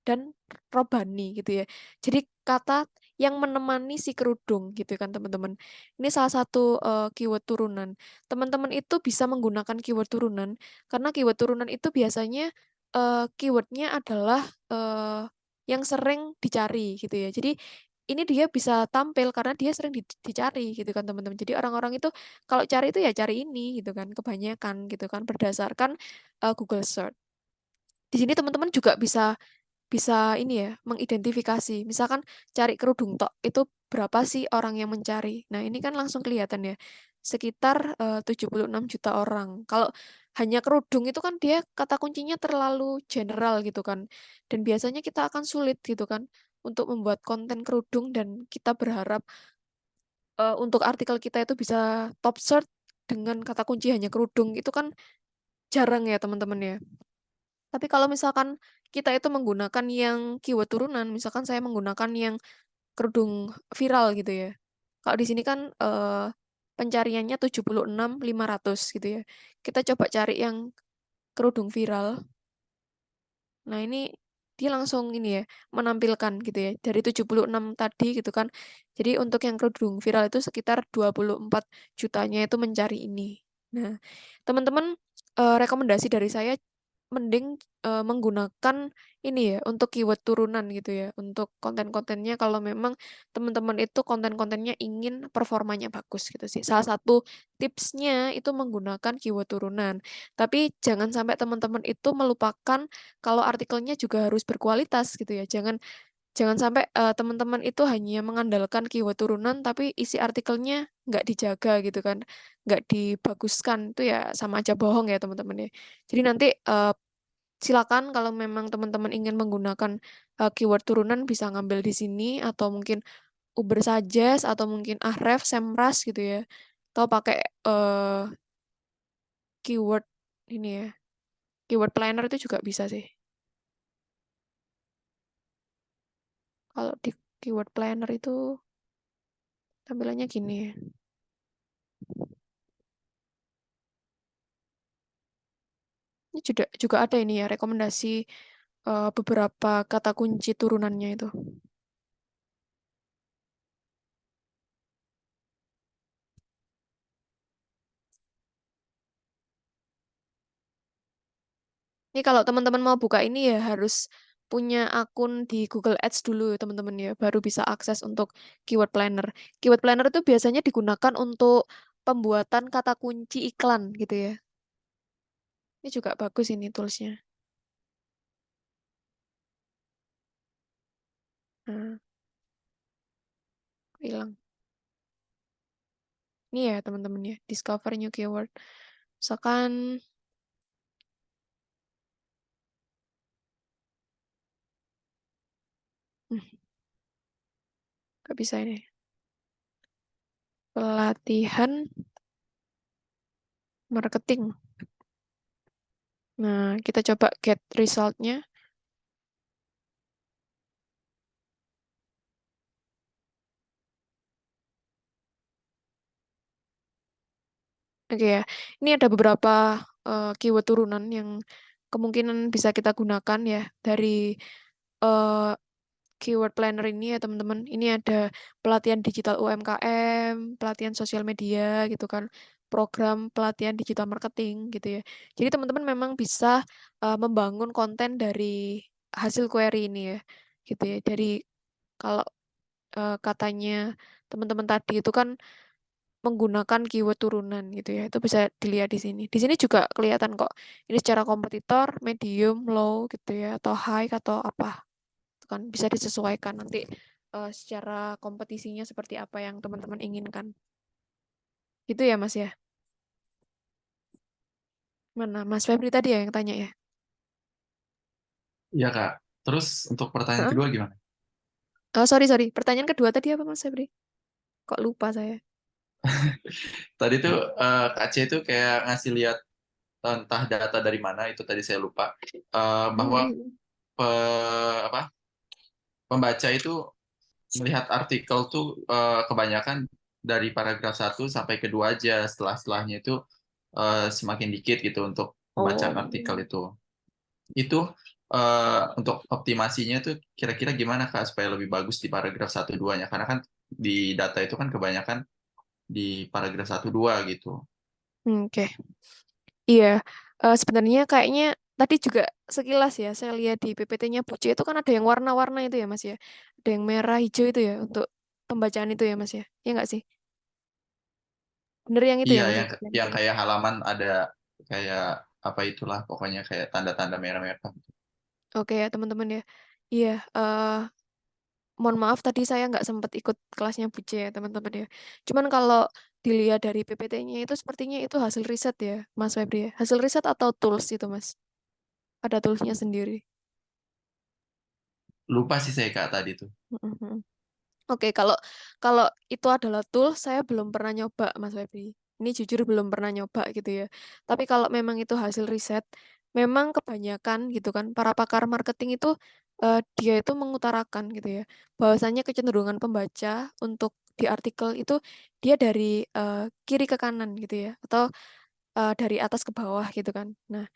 dan robani gitu ya. Jadi kata yang menemani si kerudung gitu kan teman-teman. Ini salah satu keyword turunan. Teman-teman itu bisa menggunakan keyword turunan karena keyword turunan itu biasanya keywordnya adalah yang sering dicari gitu ya. Jadi ini dia bisa tampil karena dia sering dicari gitu kan teman-teman. Jadi orang-orang itu kalau cari itu ya cari ini gitu kan, kebanyakan gitu kan berdasarkan Google Search. Di sini teman-teman juga bisa bisa ini ya, mengidentifikasi. Misalkan cari kerudung tok, itu berapa sih orang yang mencari? Nah, ini kan langsung kelihatan ya. Sekitar 76 juta orang. Kalau hanya kerudung itu kan dia kata kuncinya terlalu general gitu kan. Dan biasanya kita akan sulit gitu kan untuk membuat konten kerudung dan kita berharap untuk artikel kita itu bisa top search dengan kata kunci hanya kerudung. Itu kan jarang ya teman-teman ya. Tapi kalau misalkan kita itu menggunakan yang keyword turunan, misalkan saya menggunakan yang kerudung viral gitu ya. Kalau di sini kan pencariannya 76.500 gitu ya. Kita coba cari yang kerudung viral. Nah, ini dia langsung ini ya, menampilkan gitu ya. Dari 76 tadi gitu kan. Jadi untuk yang kerudung viral itu sekitar 24 jutanya itu mencari ini. Nah, teman-teman rekomendasi dari saya mending menggunakan ini ya untuk keyword turunan gitu ya untuk konten-kontennya kalau memang teman-teman itu konten-kontennya ingin performanya bagus gitu sih. Salah satu tipsnya itu menggunakan keyword turunan. Tapi jangan sampai teman-teman itu melupakan kalau artikelnya juga harus berkualitas gitu ya. Jangan jangan sampai teman-teman itu hanya mengandalkan keyword turunan tapi isi artikelnya nggak dijaga gitu kan, nggak dibaguskan itu ya sama aja bohong ya teman-teman ya. Jadi nanti silakan kalau memang teman-teman ingin menggunakan keyword turunan bisa ngambil di sini atau mungkin Uber Suggest atau mungkin Ahref, Semrush gitu ya. Atau pakai keyword ini ya. Keyword planner itu juga bisa sih. Kalau di keyword planner itu tampilannya gini ya. Ini juga ada ini ya rekomendasi beberapa kata kunci turunannya itu. Ini kalau teman-teman mau buka ini ya harus punya akun di Google Ads dulu ya teman-teman ya, baru bisa akses untuk keyword planner. Keyword planner itu biasanya digunakan untuk pembuatan kata kunci iklan gitu ya. Ini juga bagus ini toolsnya. Nah, hilang. Ini ya teman-teman ya, discover new keyword. Misalkan nggak bisa ini. Pelatihan marketing. Nah, kita coba get result-nya. Oke ya, ini ada beberapa keyword turunan yang kemungkinan bisa kita gunakan ya dari keyword planner ini ya teman-teman. Ini ada pelatihan digital UMKM, pelatihan sosial media gitu kan, program pelatihan digital marketing gitu ya. Jadi teman-teman memang bisa membangun konten dari hasil query ini ya, gitu ya. Dari kalau katanya teman-teman tadi itu kan menggunakan keyword turunan gitu ya. Itu bisa dilihat di sini. Di sini juga kelihatan kok. Ini secara kompetitor, medium, low gitu ya, atau high atau apa. Itu kan bisa disesuaikan nanti secara kompetisinya seperti apa yang teman-teman inginkan. Gitu ya, Mas ya. Mana Mas Febri tadi ya yang tanya ya? Iya, Kak. Terus untuk pertanyaan kedua gimana? Sorry. Pertanyaan kedua tadi apa Mas Febri? Kok lupa saya? Tadi tuh Kak C itu kayak ngasih lihat entah data dari mana itu tadi saya lupa bahwa pembaca itu melihat artikel tuh kebanyakan dari paragraf 1 sampai kedua aja, setelahnya itu semakin dikit gitu untuk pembacaan artikel itu. Itu untuk optimasinya tuh kira-kira gimana Kak supaya lebih bagus di paragraf 1-2-nya? Karena kan di data itu kan kebanyakan di paragraf 1-2 gitu. Oke. Iya, sebenarnya kayaknya tadi juga sekilas ya, saya lihat di PPT-nya Buce itu kan ada yang warna-warna itu ya Mas ya. Ada yang merah, hijau itu ya untuk pembacaan itu ya Mas ya. Iya nggak sih? Bener yang itu Iya, ya Mas yang ya? yang kayak halaman ada kayak apa itulah pokoknya kayak tanda-tanda merah-merah. Oke ya teman-teman ya. Iya, mohon maaf tadi saya nggak sempat ikut kelasnya Buce ya teman-teman ya. Cuman kalau dilihat dari PPT-nya itu sepertinya itu hasil riset ya Mas Febri ya. Hasil riset atau tools itu Mas? Ada toolsnya sendiri. Lupa sih saya Kak tadi tuh. Mhm. Oke, kalau kalau itu adalah tool, saya belum pernah nyoba, Mas Febri. Ini jujur belum pernah nyoba gitu ya. Tapi kalau memang itu hasil riset, memang kebanyakan gitu kan, para pakar marketing itu dia itu mengutarakan gitu ya, bahwasanya kecenderungan pembaca untuk di artikel itu dia dari kiri ke kanan gitu ya, atau dari atas ke bawah gitu kan. Nah,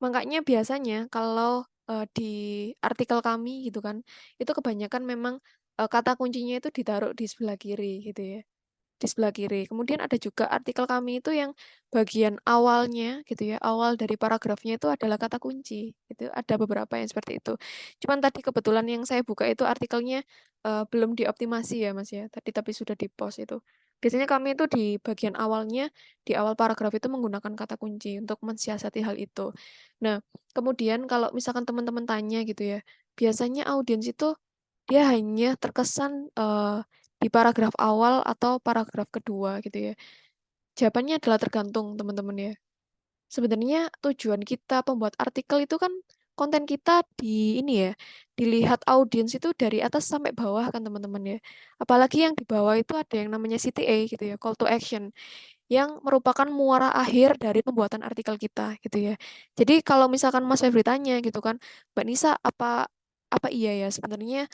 makanya biasanya kalau di artikel kami gitu kan, itu kebanyakan memang kata kuncinya itu ditaruh di sebelah kiri gitu ya, di sebelah kiri. Kemudian ada juga artikel kami itu yang bagian awalnya gitu ya, awal dari paragrafnya itu adalah kata kunci. Itu ada beberapa yang seperti itu. Cuman tadi kebetulan yang saya buka itu artikelnya belum dioptimasi ya Mas ya. Tadi tapi sudah di-post itu. Biasanya kami itu di bagian awalnya, di awal paragraf itu menggunakan kata kunci untuk mensiasati hal itu. Nah, kemudian kalau misalkan teman-teman tanya gitu ya, biasanya audiens itu dia hanya terkesan di paragraf awal atau paragraf kedua gitu ya. Jawabannya adalah tergantung teman-teman ya. Sebenarnya tujuan kita pembuat artikel itu kan konten kita di ini ya, dilihat audiens itu dari atas sampai bawah kan teman-teman ya. Apalagi yang di bawah itu ada yang namanya CTA gitu ya, call to action yang merupakan muara akhir dari pembuatan artikel kita gitu ya. Jadi kalau misalkan Mas Febri tanya gitu kan, Mbak Nisa apa apa iya ya sebenarnya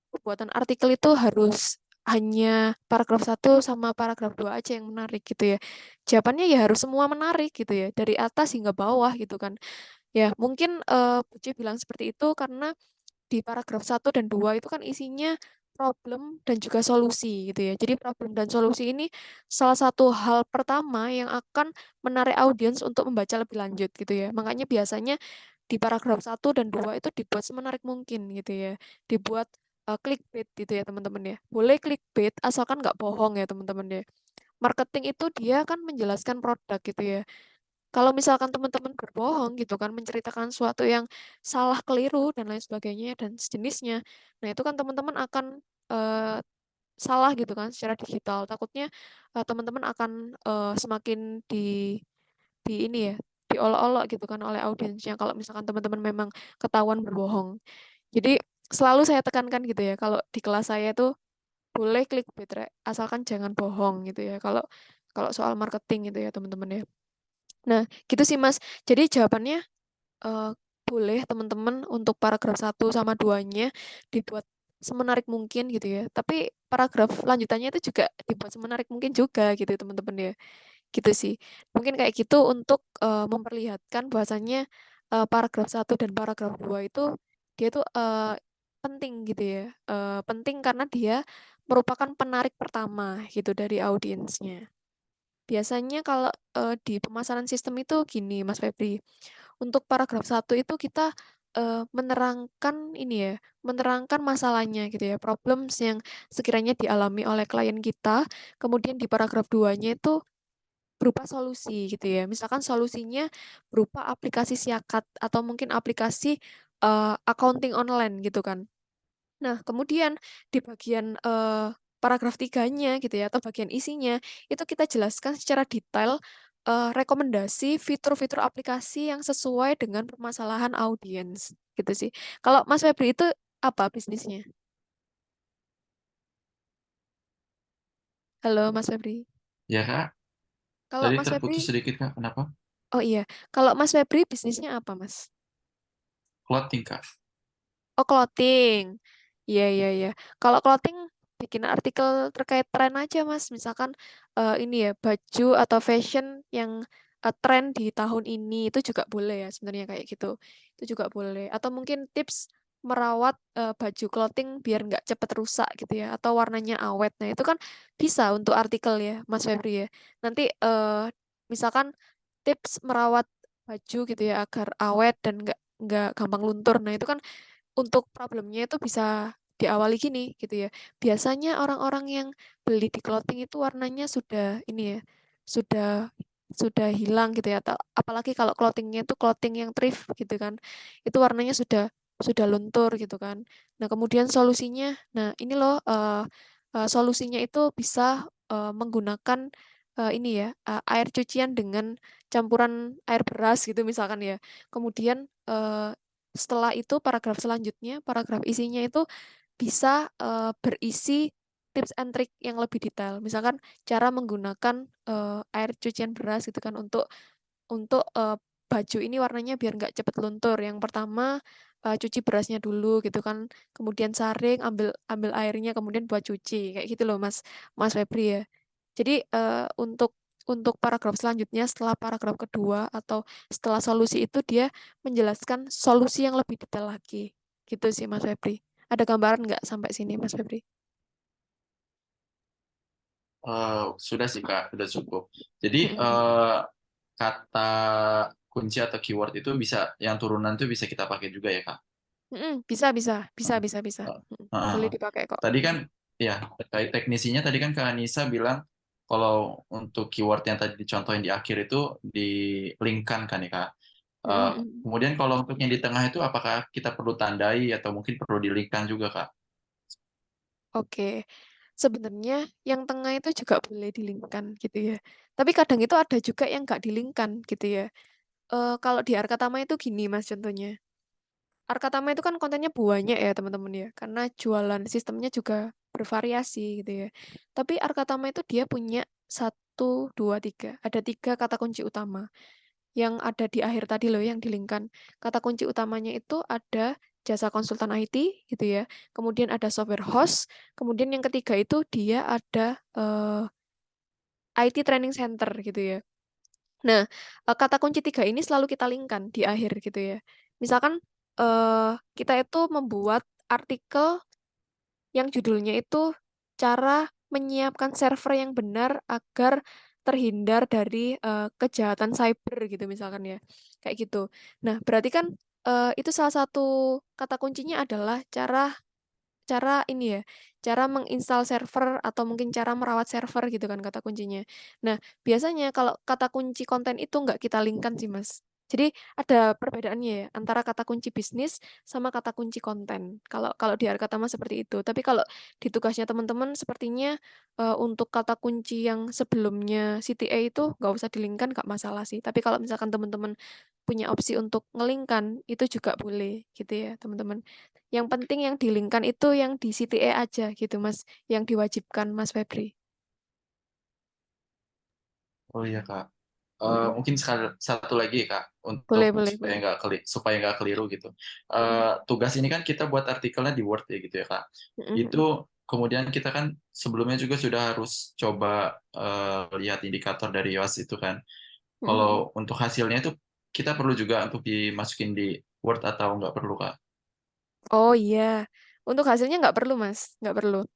pembuatan artikel itu harus hanya paragraf 1 sama paragraf 2 aja yang menarik gitu ya. Jawabannya ya harus semua menarik gitu ya, dari atas hingga bawah gitu kan. Ya, mungkin Puji bilang seperti itu karena di paragraf 1 dan 2 itu kan isinya problem dan juga solusi gitu ya. Jadi problem dan solusi ini salah satu hal pertama yang akan menarik audiens untuk membaca lebih lanjut gitu ya. Makanya biasanya di paragraf 1 dan 2 itu dibuat semenarik mungkin gitu ya. Dibuat clickbait gitu ya teman-teman ya. Boleh clickbait asalkan nggak bohong ya teman-teman ya. Marketing itu dia kan menjelaskan produk gitu ya. Kalau misalkan teman-teman berbohong gitu kan, menceritakan suatu yang salah, keliru, dan lain sebagainya, dan sejenisnya, nah itu kan teman-teman akan salah gitu kan secara digital. Takutnya teman-teman akan semakin di ini ya, diolok-olok gitu kan oleh audiensnya kalau misalkan teman-teman memang ketahuan berbohong. Jadi selalu saya tekankan gitu ya, kalau di kelas saya itu boleh clickbait, asalkan jangan bohong gitu ya. Kalau kalau soal marketing gitu ya teman-teman ya. Nah, gitu sih Mas. Jadi jawabannya eh, boleh teman-teman untuk paragraf 1 sama 2-nya dibuat semenarik mungkin gitu ya. Tapi paragraf lanjutannya itu juga dibuat semenarik mungkin juga gitu teman-teman ya. Gitu sih. Mungkin kayak gitu untuk memperlihatkan bahwasannya paragraf 1 dan paragraf 2 itu dia tuh penting gitu ya. Penting karena dia merupakan penarik pertama gitu dari audiensnya. Biasanya kalau di pemasaran sistem itu gini, Mas Febri. Untuk paragraf 1 itu kita menerangkan ini ya, menerangkan masalahnya gitu ya, problems yang sekiranya dialami oleh klien kita. Kemudian di paragraf 2-nya itu berupa solusi gitu ya. Misalkan solusinya berupa aplikasi Siakat atau mungkin aplikasi accounting online gitu kan. Nah, kemudian di bagian paragraf 3-nya gitu ya, atau bagian isinya, itu kita jelaskan secara detail rekomendasi fitur-fitur aplikasi yang sesuai dengan permasalahan audiens, gitu sih. Kalau Mas Febri itu apa bisnisnya? Halo Mas Febri. Ya Kak, Kalau tadi Mas terputus Febri, sedikit Kak, kenapa? oh iya, kalau Mas Febri bisnisnya apa Mas? Clothing Kak. Oh clothing, iya iya iya. Kalau clothing bikin artikel terkait tren aja Mas. Misalkan ini ya baju atau fashion yang tren di tahun ini itu juga boleh ya sebenarnya kayak gitu. Itu juga boleh. Atau mungkin tips merawat baju clothing biar nggak cepet rusak gitu ya atau warnanya awet. Nah, itu kan bisa untuk artikel ya Mas Febri ya. Nanti misalkan tips merawat baju gitu ya agar awet dan nggak gampang luntur. Nah, itu kan untuk problemnya itu bisa diawali gini gitu ya. Biasanya orang-orang yang beli di clothing itu warnanya sudah ini ya, sudah hilang gitu ya. Atau apalagi kalau clothingnya itu clothing yang thrift gitu kan, itu warnanya sudah luntur gitu kan. Nah kemudian solusinya, nah ini loh solusinya itu bisa menggunakan ini ya air cucian dengan campuran air beras gitu misalkan ya. Kemudian setelah itu paragraf selanjutnya, paragraf isinya itu bisa berisi tips and trick yang lebih detail. Misalkan cara menggunakan air cucian beras gitu kan untuk baju ini warnanya biar nggak cepet luntur. Yang pertama cuci berasnya dulu gitu kan, kemudian saring, ambil ambil airnya, kemudian buat cuci kayak gitu loh Mas Mas Febri ya. Jadi untuk paragraf selanjutnya setelah paragraf kedua atau setelah solusi itu dia menjelaskan solusi yang lebih detail lagi. Gitu sih Mas Febri. Ada gambaran nggak sampai sini Mas Febri? Sudah sih Kak, sudah cukup. Jadi kata kunci atau keyword itu bisa yang turunan itu bisa kita pakai juga ya Kak. Bisa. Boleh dipakai kok. Tadi kan ya terkait teknisinya tadi kan Kak Anissa bilang kalau untuk keyword yang tadi dicontohin di akhir itu di-linkkan kan ya Kak. Kemudian kalau untuk yang di tengah itu apakah kita perlu tandai atau mungkin perlu di-linkkan juga Kak? Oke. Sebenarnya yang tengah itu juga boleh di-linkkan gitu ya. Tapi kadang itu ada juga yang nggak di-linkkan gitu ya. Kalau di Arkatama itu gini Mas contohnya. Arkatama itu kan kontennya banyak ya teman-teman ya. Karena jualan sistemnya juga bervariasi gitu ya. Tapi Arkatama itu dia punya 1, 2, 3. Ada 3 kata kunci utama yang ada di akhir tadi loh yang di-linkkan. Kata kunci utamanya itu ada jasa konsultan IT gitu ya. Kemudian ada software host. Kemudian yang ketiga itu dia ada IT training center gitu ya. Nah, kata kunci 3 ini selalu kita linkkan di akhir gitu ya. Misalkan kita itu membuat artikel yang judulnya itu cara menyiapkan server yang benar agar terhindar dari kejahatan cyber gitu misalkan ya. Kayak gitu. Nah, berarti kan itu salah satu kata kuncinya adalah cara cara ini ya, cara menginstal server atau mungkin cara merawat server gitu kan kata kuncinya. Nah, biasanya kalau kata kunci konten itu nggak kita linkkan sih, Mas. Jadi ada perbedaannya ya antara kata kunci bisnis sama kata kunci konten. Kalau kalau di Arkatama seperti itu. Tapi kalau di tugasnya teman-teman sepertinya untuk kata kunci yang sebelumnya CTA itu nggak usah dilingkan nggak masalah sih. Tapi kalau misalkan teman-teman punya opsi untuk ngelingkan itu juga boleh gitu ya, teman-teman. Yang penting yang di-linkkan itu yang di CTA aja gitu, Mas. Yang diwajibkan, Mas Febri. Oh iya Kak. Mungkin satu lagi Kak Boleh, untuk boleh, supaya boleh. nggak keliru gitu. Tugas ini kan kita buat artikelnya di Word ya gitu ya Kak. Itu kemudian kita kan sebelumnya juga sudah harus coba lihat indikator dari YOAS itu kan. Kalau untuk hasilnya itu kita perlu juga untuk dimasukin di Word atau nggak perlu Kak? Oh iya, untuk hasilnya nggak perlu, Mas. Nggak perlu.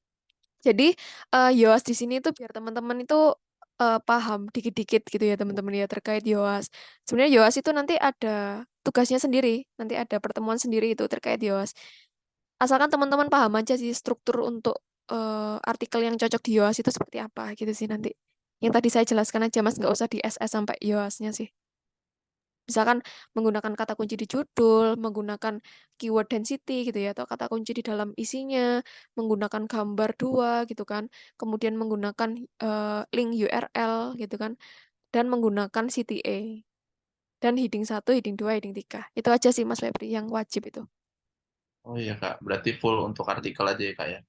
Jadi YOAS di sini tuh biar teman-teman itu paham dikit-dikit gitu ya teman-teman ya terkait YOAS. Sebenarnya YOAS itu nanti ada tugasnya sendiri, nanti ada pertemuan sendiri itu terkait YOAS. Asalkan teman-teman paham aja sih struktur untuk artikel yang cocok di YOAS itu seperti apa gitu sih nanti. Yang tadi saya jelaskan aja Mas, nggak usah di SS sampai YOAS-nya sih. Misalkan menggunakan kata kunci di judul, menggunakan keyword density gitu ya, atau kata kunci di dalam isinya, menggunakan gambar 2 gitu kan, kemudian menggunakan link URL gitu kan, dan menggunakan CTA. Dan heading 1, heading 2, heading 3. Itu aja sih Mas Febri yang wajib itu. Oh iya Kak, berarti full untuk artikel aja ya Kak ya?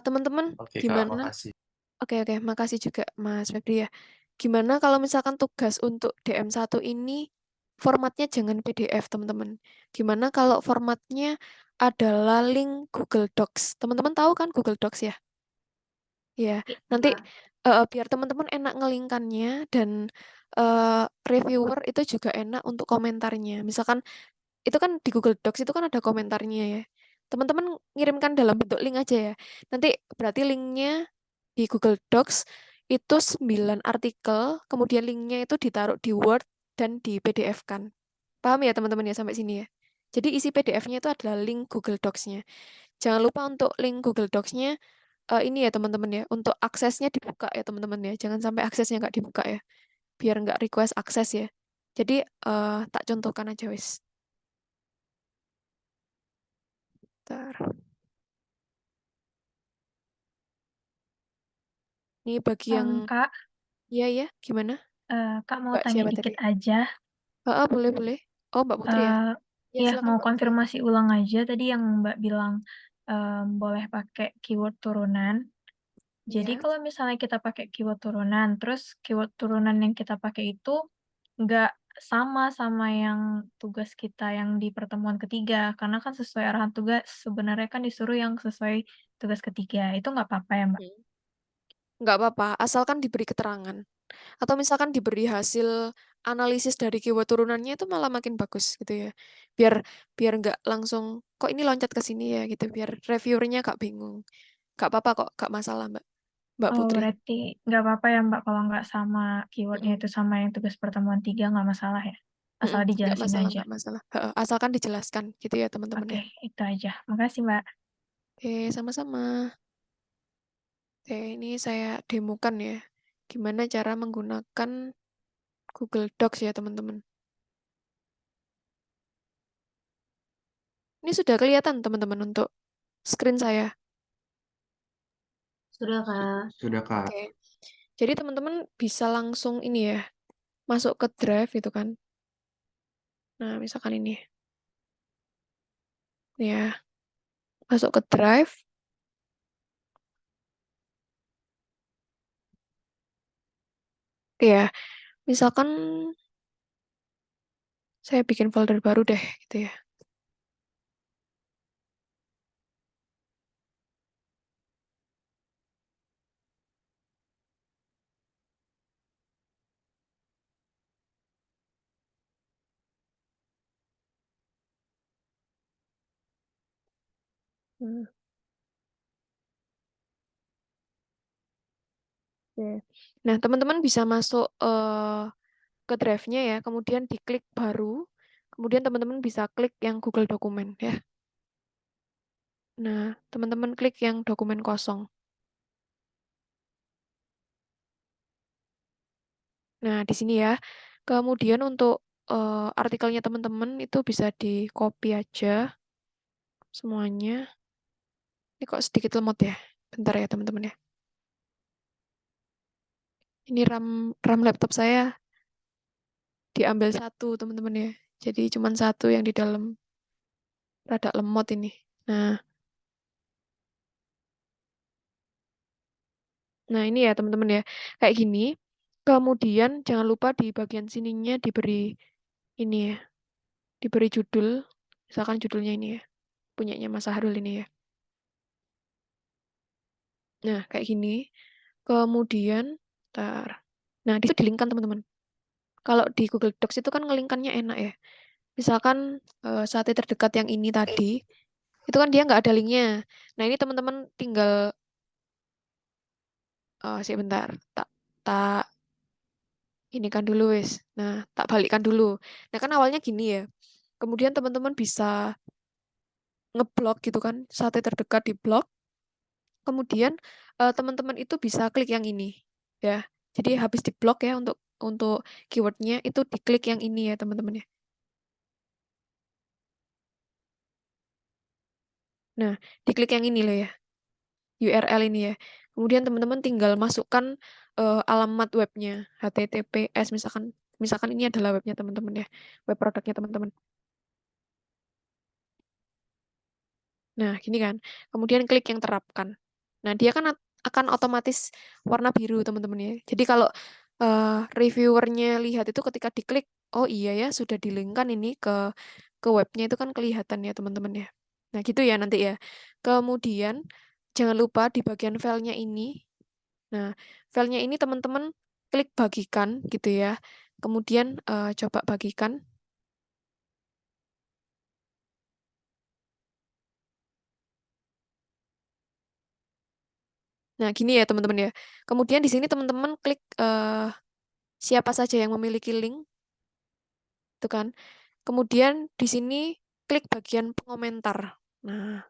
Teman-teman Oke Kak, gimana? makasih. Oke, makasih juga Mas Febri ya. Gimana kalau misalkan tugas untuk DM1 ini formatnya jangan PDF, teman-teman. Gimana kalau formatnya adalah link Google Docs? Teman-teman tahu kan Google Docs ya? Ya, nanti biar teman-teman enak ngelingkannya dan reviewer itu juga enak untuk komentarnya. Misalkan itu kan di Google Docs itu kan ada komentarnya ya. Teman-teman ngirimkan dalam bentuk link aja ya. Nanti berarti linknya di Google Docs itu 9 artikel, kemudian linknya itu ditaruh di Word dan di PDF kan. Paham ya teman-teman ya sampai sini ya? Jadi isi PDF-nya itu adalah link Google Docs-nya. Jangan lupa untuk link Google Docs-nya ini ya teman-teman ya, untuk aksesnya dibuka ya teman-teman ya. Jangan sampai aksesnya nggak dibuka ya, biar nggak request akses ya. Jadi tak contohkan aja wis. Bentar. Ini bagi yang Kak, iya ya, gimana? Kak mau Mbak tanya siapa dikit tadi? aja. Boleh. Oh, Mbak Putri ya? Ya, Ya, silakan mau Mbak Putri. konfirmasi ulang aja tadi yang Mbak bilang boleh pakai keyword turunan. Jadi Iya. kalau misalnya kita pakai keyword turunan, terus keyword turunan yang kita pakai itu nggak sama yang tugas kita yang di pertemuan ketiga, karena kan sesuai arahan tugas sebenarnya kan disuruh yang sesuai tugas ketiga. Itu nggak apa-apa ya, Mbak? Nggak apa-apa, asalkan diberi keterangan. Atau misalkan diberi hasil analisis dari keyword turunannya itu malah makin bagus gitu ya. Biar nggak langsung, kok ini loncat ke sini ya gitu. Biar reviewernya nggak bingung. Nggak apa-apa kok, nggak masalah Mbak Oh, Putri. berarti nggak apa-apa ya, Mbak, kalau nggak sama keywordnya itu sama yang tugas pertemuan 3 nggak masalah ya? Asal Nggak dijelasin masalah, aja. nggak masalah. Asalkan dijelaskan gitu ya teman-teman Oke, ya. itu aja. Makasih, Mbak. Oke, sama-sama. Oke, ini saya demokan ya. Gimana cara menggunakan Google Docs ya teman-teman. Ini sudah kelihatan teman-teman untuk screen saya. Sudah, Kak. Sudah, Kak. Oke. Jadi teman-teman bisa langsung ini ya, masuk ke Drive itu kan. Nah, misalkan ini. Ya, masuk ke Drive. Ya, misalkan saya bikin folder baru deh gitu ya. Hmm. Oke. Nah, teman-teman bisa masuk ke Drive-nya ya, kemudian diklik baru, kemudian teman-teman bisa klik yang Google Dokumen ya. Nah, teman-teman klik yang dokumen kosong. Nah, di sini ya. Kemudian untuk artikelnya teman-teman itu bisa di copy aja semuanya. Ini kok sedikit lemot ya. Bentar ya teman-teman ya. Ini RAM laptop saya diambil satu teman-teman ya. Jadi cuma satu yang di dalam. Rada lemot ini. Nah ini ya teman-teman ya. Kayak gini. Kemudian jangan lupa di bagian sininya diberi ini ya. Diberi judul. Misalkan judulnya ini ya. Punyanya Mas Sahrul ini ya. Nah kayak gini. Kemudian, nah di situ dilingkan teman-teman. Kalau di Google Docs itu kan ngelingkannya enak ya. Misalkan sate terdekat yang ini tadi, itu kan dia nggak ada linknya. Nah ini teman-teman tinggal, sih bentar, tak ini kan dulu wis. Nah tak balikkan dulu. Nah kan awalnya gini ya. Kemudian teman-teman bisa ngeblok gitu kan, sate terdekat di blok. Kemudian teman-teman itu bisa klik yang ini, ya. Jadi habis diblok ya untuk keywordnya itu diklik yang ini ya teman-teman ya. Nah, diklik yang ini loh ya, URL ini ya. Kemudian teman-teman tinggal masukkan alamat webnya, HTTPS misalkan ini adalah webnya teman-teman ya, web produknya teman-teman. Nah, gini kan. Kemudian klik yang terapkan. Nah, dia kan akan otomatis warna biru teman-teman ya. Jadi kalau reviewernya lihat itu ketika diklik oh iya ya sudah di-link-kan ini ke webnya itu kan kelihatan ya teman-teman ya. Nah gitu ya nanti ya. Kemudian jangan lupa di bagian filenya ini. Nah filenya ini teman-teman klik bagikan gitu ya. Kemudian coba bagikan. Nah gini ya teman-teman ya. Kemudian di sini teman-teman klik siapa saja yang memiliki link. Itu kan. Kemudian di sini klik bagian pengomentar. Nah,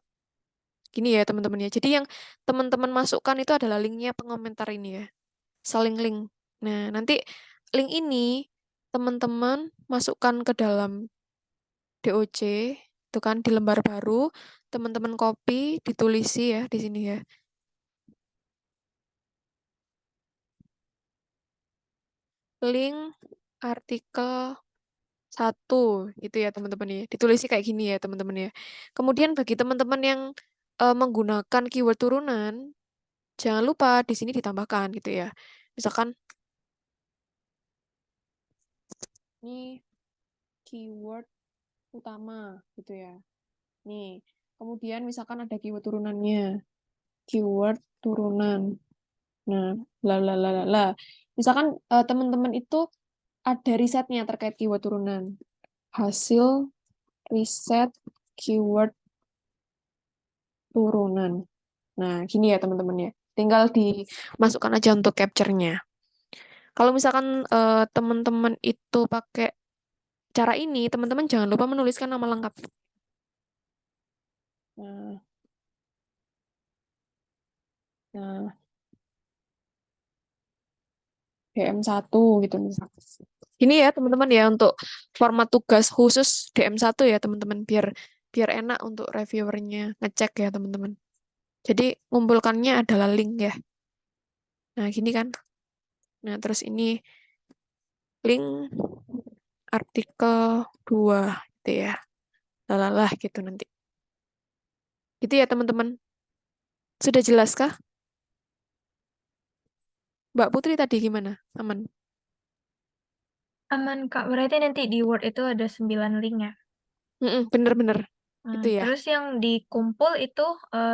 gini ya teman-teman ya. Jadi yang teman-teman masukkan itu adalah linknya pengomentar ini ya. Saling link. Nah, nanti link ini teman-teman masukkan ke dalam DOC, itu kan di lembar baru, teman-teman copy, ditulisi ya di sini ya. Link artikel 1 gitu ya teman-teman ya. Ditulisi kayak gini ya teman-teman ya. Kemudian bagi teman-teman yang menggunakan keyword turunan, jangan lupa di sini ditambahkan gitu ya. Misalkan ini keyword utama gitu ya. Nih, kemudian misalkan ada keyword turunannya. Keyword turunan. Nah, la. Misalkan teman-teman itu ada risetnya terkait keyword turunan. Hasil riset keyword turunan. Nah, gini ya teman-teman ya. Tinggal dimasukkan aja untuk capture-nya. Kalau misalkan teman-teman itu pakai cara ini, teman-teman jangan lupa menuliskan nama lengkap. Nah, DM1 gitu misalkan. Ini ya teman-teman ya untuk format tugas khusus DM1 ya teman-teman biar enak untuk reviewernya ngecek ya teman-teman. Jadi ngumpulkannya adalah link ya. Nah, gini kan. Nah, terus ini link artikel 2 gitu ya. Lalalah gitu nanti. Gitu ya teman-teman. Sudah jelas kah? Mbak Putri tadi gimana? Aman? Aman, Kak. Berarti nanti di Word itu ada 9 link ya? Bener-bener. Itu ya. Terus yang dikumpul itu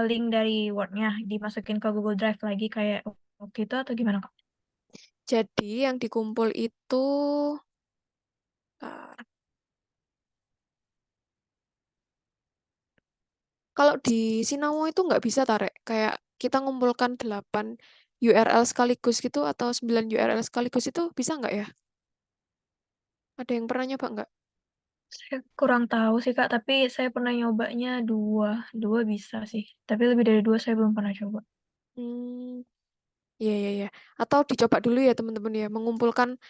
link dari Word-nya dimasukin ke Google Drive lagi kayak waktu itu atau gimana, Kak? Jadi yang dikumpul itu kalau di Sinawo itu nggak bisa tarik. Kayak kita ngumpulkan 8 URL sekaligus gitu atau 9 URL sekaligus itu bisa nggak ya? Ada yang pernah nyoba nggak? Saya kurang tahu sih, Kak. Tapi saya pernah nyobanya 2. 2 bisa sih. Tapi lebih dari 2 saya belum pernah coba. Iya. Atau dicoba dulu ya teman-teman ya. Mengumpulkan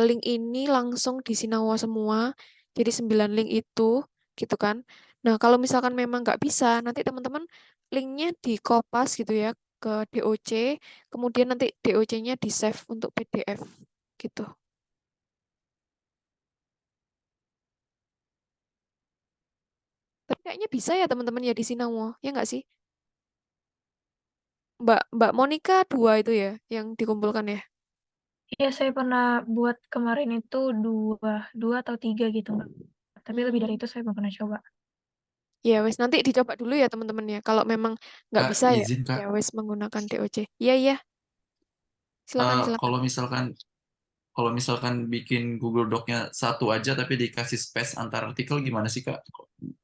link ini langsung di Sinawo semua. Jadi 9 link itu gitu kan. Nah kalau misalkan memang nggak bisa, nanti teman-teman linknya di-kopas gitu ya ke DOC. Kemudian nanti DOC-nya di-save untuk PDF gitu. Tapi kayaknya bisa ya teman-teman ya di Sinawo. Ya nggak sih? Mbak Monica 2 itu ya yang dikumpulkan ya? Iya, saya pernah buat kemarin itu 2 atau 3 gitu, Mbak. Tapi lebih dari itu saya belum pernah coba. Ya wes nanti dicoba dulu ya teman-teman ya. Kalau memang nggak Kak, bisa ya, izin Kak. ya wes menggunakan DOC. Iya. Silakan. Kalau misalkan bikin Google Doc-nya satu aja tapi dikasih space antar artikel gimana sih Kak?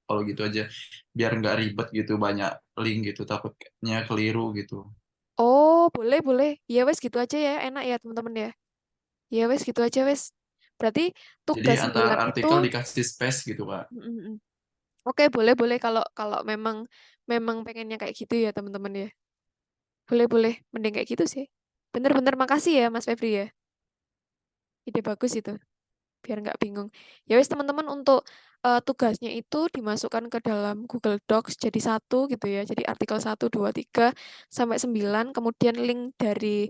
Kalau gitu aja biar nggak ribet gitu banyak link gitu takutnya keliru gitu. Oh, boleh. Ya wes gitu aja ya, enak ya teman-teman ya. Ya wes gitu aja wes. Berarti Jadi tugas antar 9 itu artikel dikasih space gitu Kak. Oke, boleh kalau memang pengennya kayak gitu ya teman-teman ya. Boleh, mending kayak gitu sih. Bener-bener makasih ya Mas Febri ya. Ide bagus itu. Biar nggak bingung. Ya wes teman-teman untuk tugasnya itu dimasukkan ke dalam Google Docs jadi 1 gitu ya. Jadi artikel 1, 2, 3 sampai 9 kemudian link dari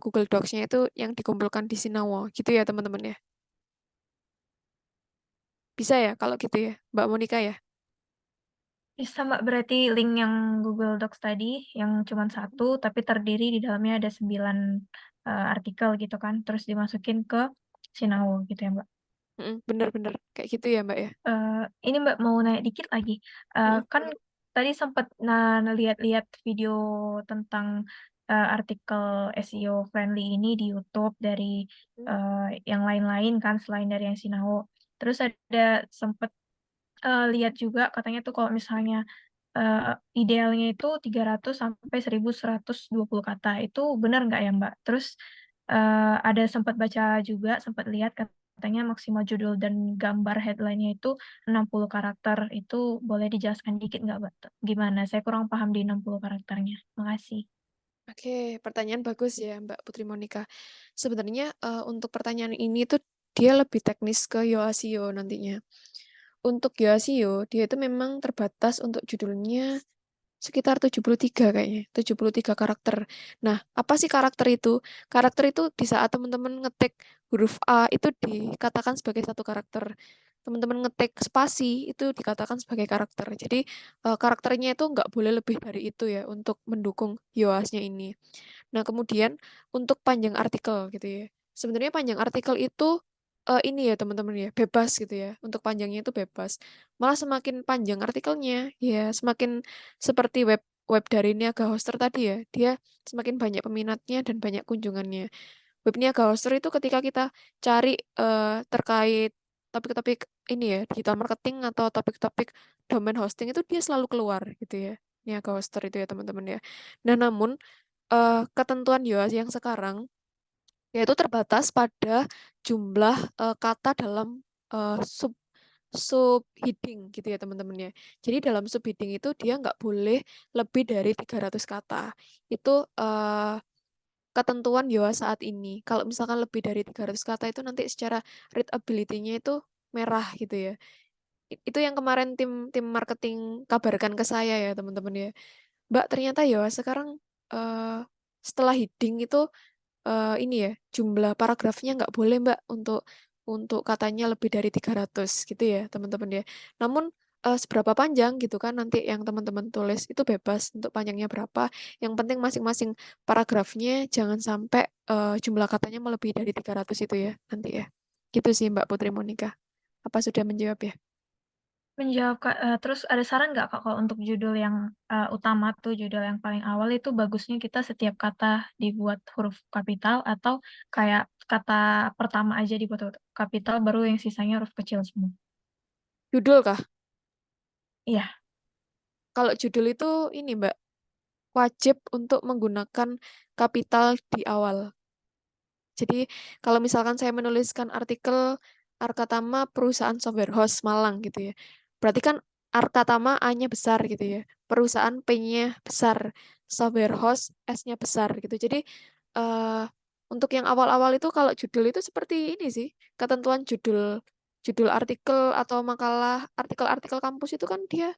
Google Docs-nya itu yang dikumpulkan di Sinawo gitu ya teman-teman ya. Bisa ya kalau gitu ya Mbak Monica ya. Bisa, Mbak. Berarti link yang Google Docs tadi yang cuma 1 tapi terdiri di dalamnya ada 9 artikel gitu kan. Terus dimasukin ke Sinawo gitu ya, Mbak. Bener-bener kayak gitu ya Mbak ya. Ini Mbak mau nanya dikit lagi. Kan tadi sempat lihat-lihat video tentang artikel SEO friendly ini di YouTube dari yang lain-lain kan selain dari yang Sinao. Terus ada sempat lihat juga katanya tuh kalau misalnya idealnya itu 300 sampai 1120 kata. Itu benar nggak ya Mbak? Terus ada sempat baca juga, sempat lihat katanya maksimal judul dan gambar headline-nya itu 60 karakter. Itu boleh dijelaskan dikit nggak, Mbak? Gimana? Saya kurang paham di 60 karakternya. Makasih. Oke, pertanyaan bagus ya Mbak Putri Monica. Sebenarnya untuk pertanyaan ini tuh dia lebih teknis ke YoASio nantinya. Untuk YoASio, dia itu memang terbatas untuk judulnya sekitar 73 kayaknya, 73 karakter. Nah, apa sih karakter itu? Karakter itu di saat teman-teman ngetik huruf A itu dikatakan sebagai satu karakter. Teman-teman ngetik spasi itu dikatakan sebagai karakter. Jadi karakternya itu nggak boleh lebih dari itu ya untuk mendukung YoAS-nya ini. Nah, kemudian untuk panjang artikel gitu ya. Sebenarnya panjang artikel itu ini ya teman-teman ya, bebas gitu ya. Untuk panjangnya itu bebas. Malah semakin panjang artikelnya, ya semakin seperti web dari Niaga Hoster tadi ya. Dia semakin banyak peminatnya dan banyak kunjungannya. Web Niaga Hoster itu ketika kita cari terkait topik-topik ini ya, digital marketing atau topik-topik domain hosting itu dia selalu keluar gitu ya. Niaga Hoster itu ya teman-teman ya. Nah, namun ketentuan YoAS yang sekarang yaitu terbatas pada jumlah kata dalam sub subheading gitu ya teman-teman ya. Jadi dalam subheading itu dia nggak boleh lebih dari 300 kata. Itu ketentuan YoAS saat ini. Kalau misalkan lebih dari 300 kata itu nanti secara readability-nya itu merah gitu ya. Itu yang kemarin tim tim marketing kabarkan ke saya ya teman-teman ya. Mbak, ternyata YoAS sekarang setelah heading itu ini ya, jumlah paragrafnya nggak boleh Mbak untuk katanya lebih dari 300 gitu ya, teman-teman ya. Namun seberapa panjang gitu kan nanti yang teman-teman tulis itu bebas untuk panjangnya berapa. Yang penting masing-masing paragrafnya jangan sampai jumlah katanya melebihi dari 300 itu ya nanti ya. Gitu sih Mbak Putri Monica. Apa sudah menjawab ya? Menjawab, Kak. Terus ada saran nggak Kak kalau untuk judul yang utama tuh, judul yang paling awal itu bagusnya kita setiap kata dibuat huruf kapital atau kayak kata pertama aja dibuat huruf kapital baru yang sisanya huruf kecil semua? Judul kah? Iya. Kalau judul itu ini Mbak, wajib untuk menggunakan kapital di awal. Jadi kalau misalkan saya menuliskan artikel Arkatama perusahaan software host Malang gitu ya. Berarti kan Arkatama A-nya besar gitu ya. Perusahaan P-nya besar. Software host S-nya besar gitu. Jadi eh untuk yang awal-awal itu kalau judul itu seperti ini sih. Ketentuan judul judul artikel atau makalah artikel-artikel kampus itu kan dia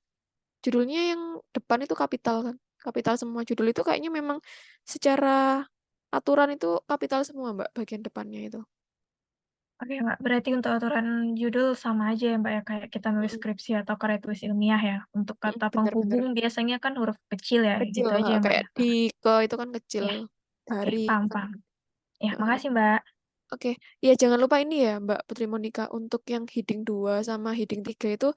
judulnya yang depan itu kapital kan. Kapital semua judul itu kayaknya memang secara aturan itu kapital semua, Mbak, bagian depannya itu. Oke, Mbak. Berarti untuk aturan judul sama aja ya, Mbak ya, kayak kita nulis skripsi atau karya tulis ilmiah ya. Untuk kata Bener-bener. penghubung biasanya kan huruf kecil ya, Kecil, gitu aja ya, Mbak kayak ya. di ke itu kan kecil. Ya, oke, Dari. paham. Ya, Heeh. makasih Mbak. Oke, ya jangan lupa ini ya Mbak Putri Monica untuk yang heading 2 sama heading 3 itu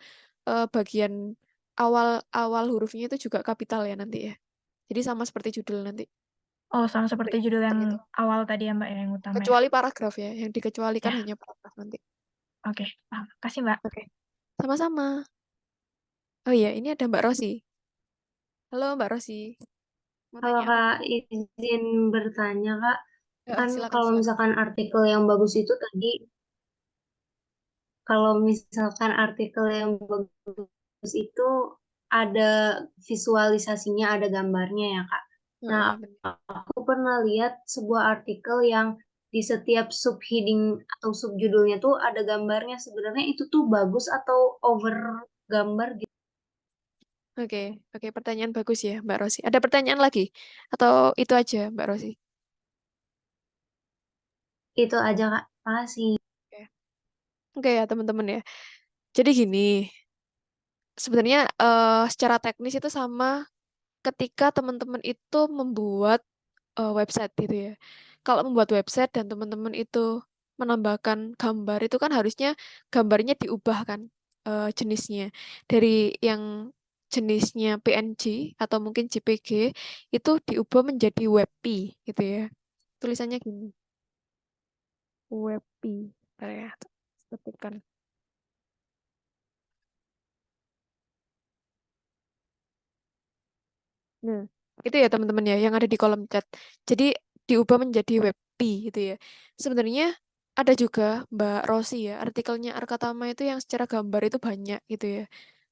bagian awal hurufnya itu juga kapital ya nanti ya. Jadi sama seperti judul nanti. Oh, sama seperti judul yang Itu. awal tadi ya Mbak ya, yang utama ya. Kecuali paragraf ya, yang dikecualikan Ya. hanya paragraf nanti. Oke, paham. Makasih Mbak. Oke, sama-sama. Oh iya, ini ada Mbak Rosi. Halo Mbak Rosi. Mau Kalau tanya apa? Kak izin bertanya Kak, kan Silakan, kalau silakan. misalkan artikel yang bagus itu tadi, kalau misalkan artikel yang bagus itu ada visualisasinya, ada gambarnya ya Kak. Nah, aku pernah lihat sebuah artikel yang di setiap subheading atau subjudulnya tuh ada gambarnya. Sebenarnya itu tuh bagus atau over gambar gitu? Oke, pertanyaan bagus ya Mbak Rosi. Ada pertanyaan lagi? Atau itu aja Mbak Rosi? Itu aja Kak. Makasih. Oke ya teman-teman ya. Jadi gini, sebenarnya secara teknis itu sama ketika teman-teman itu membuat website gitu ya. Kalau membuat website dan teman-teman itu menambahkan gambar itu kan harusnya gambarnya diubah kan jenisnya dari yang jenisnya PNG atau mungkin JPG itu diubah menjadi WebP gitu ya. Tulisannya gini. WebP. Bentar ya, ketikkan. Nah, itu ya teman-teman ya yang ada di kolom chat. Jadi diubah menjadi WebP gitu ya. Sebenarnya ada juga Mbak Rosi ya, artikelnya Arkatama itu yang secara gambar itu banyak gitu ya.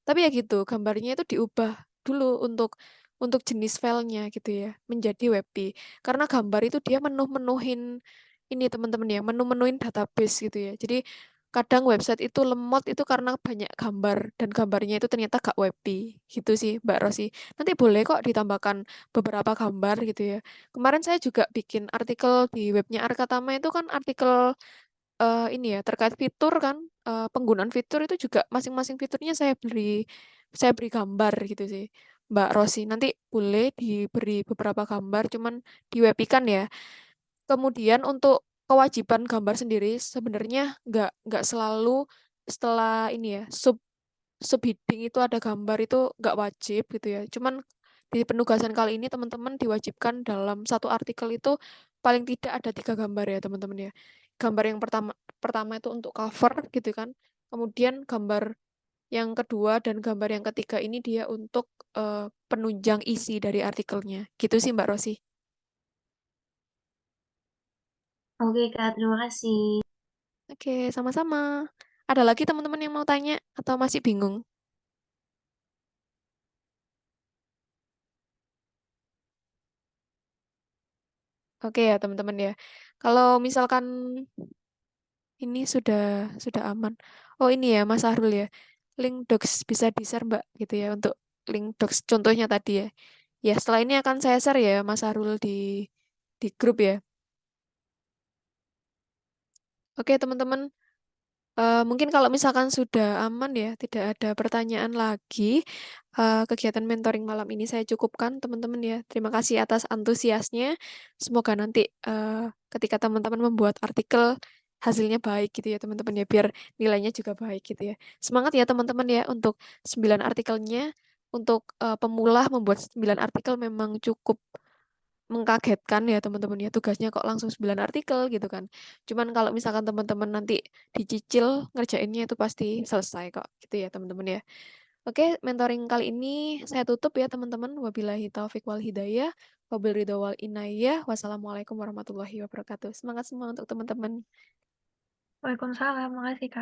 Tapi ya gitu, gambarnya itu diubah dulu untuk jenis filenya gitu ya, menjadi WebP. Karena gambar itu dia menuhin ini teman-teman ya, menuhin database gitu ya. Jadi kadang website itu lemot itu karena banyak gambar dan gambarnya itu ternyata gak WebP gitu sih Mbak Rosi. Nanti boleh kok ditambahkan beberapa gambar gitu ya. Kemarin saya juga bikin artikel di webnya Arkatama itu kan artikel ini ya terkait fitur kan penggunaan fitur itu juga masing-masing fiturnya saya beri gambar gitu sih Mbak Rosi. Nanti boleh diberi beberapa gambar cuman diwebikan ya. Kemudian untuk kewajiban gambar sendiri sebenarnya nggak selalu setelah ini ya subheading itu ada gambar itu nggak wajib gitu ya. Cuman di penugasan kali ini teman-teman diwajibkan dalam satu artikel itu paling tidak ada 3 gambar ya teman-teman ya. Gambar yang pertama itu untuk cover gitu kan. Kemudian gambar yang kedua dan gambar yang ketiga ini dia untuk penunjang isi dari artikelnya. Gitu sih Mbak Rosi. Oke, Kak, terima kasih. Oke, sama-sama. Ada lagi teman-teman yang mau tanya atau masih bingung? Oke ya teman-teman ya. Kalau misalkan ini sudah aman. Oh ini ya Mas Ahrul ya. Link docs bisa di-share Mbak gitu ya untuk link docs contohnya tadi ya. Ya setelah ini akan saya share ya Mas Ahrul di grup ya. Oke teman-teman. Mungkin kalau misalkan sudah aman ya, tidak ada pertanyaan lagi, kegiatan mentoring malam ini saya cukupkan teman-teman ya. Terima kasih atas antusiasnya. Semoga nanti ketika teman-teman membuat artikel hasilnya baik gitu ya teman-teman ya, biar nilainya juga baik gitu ya. Semangat ya teman-teman ya untuk 9 artikelnya. Untuk pemula membuat 9 artikel memang cukup mengkagetkan ya teman-teman ya, tugasnya kok langsung 9 artikel gitu kan. Cuman kalau misalkan teman-teman nanti dicicil ngerjainnya itu pasti selesai kok gitu ya teman-teman ya. Oke, mentoring kali ini saya tutup ya teman-teman. Wabillahi taufik wal hidayah, wabil ridho wal inayah. Wassalamualaikum warahmatullahi wabarakatuh. Semangat semua untuk teman-teman. Waalaikumsalam, makasih Kak.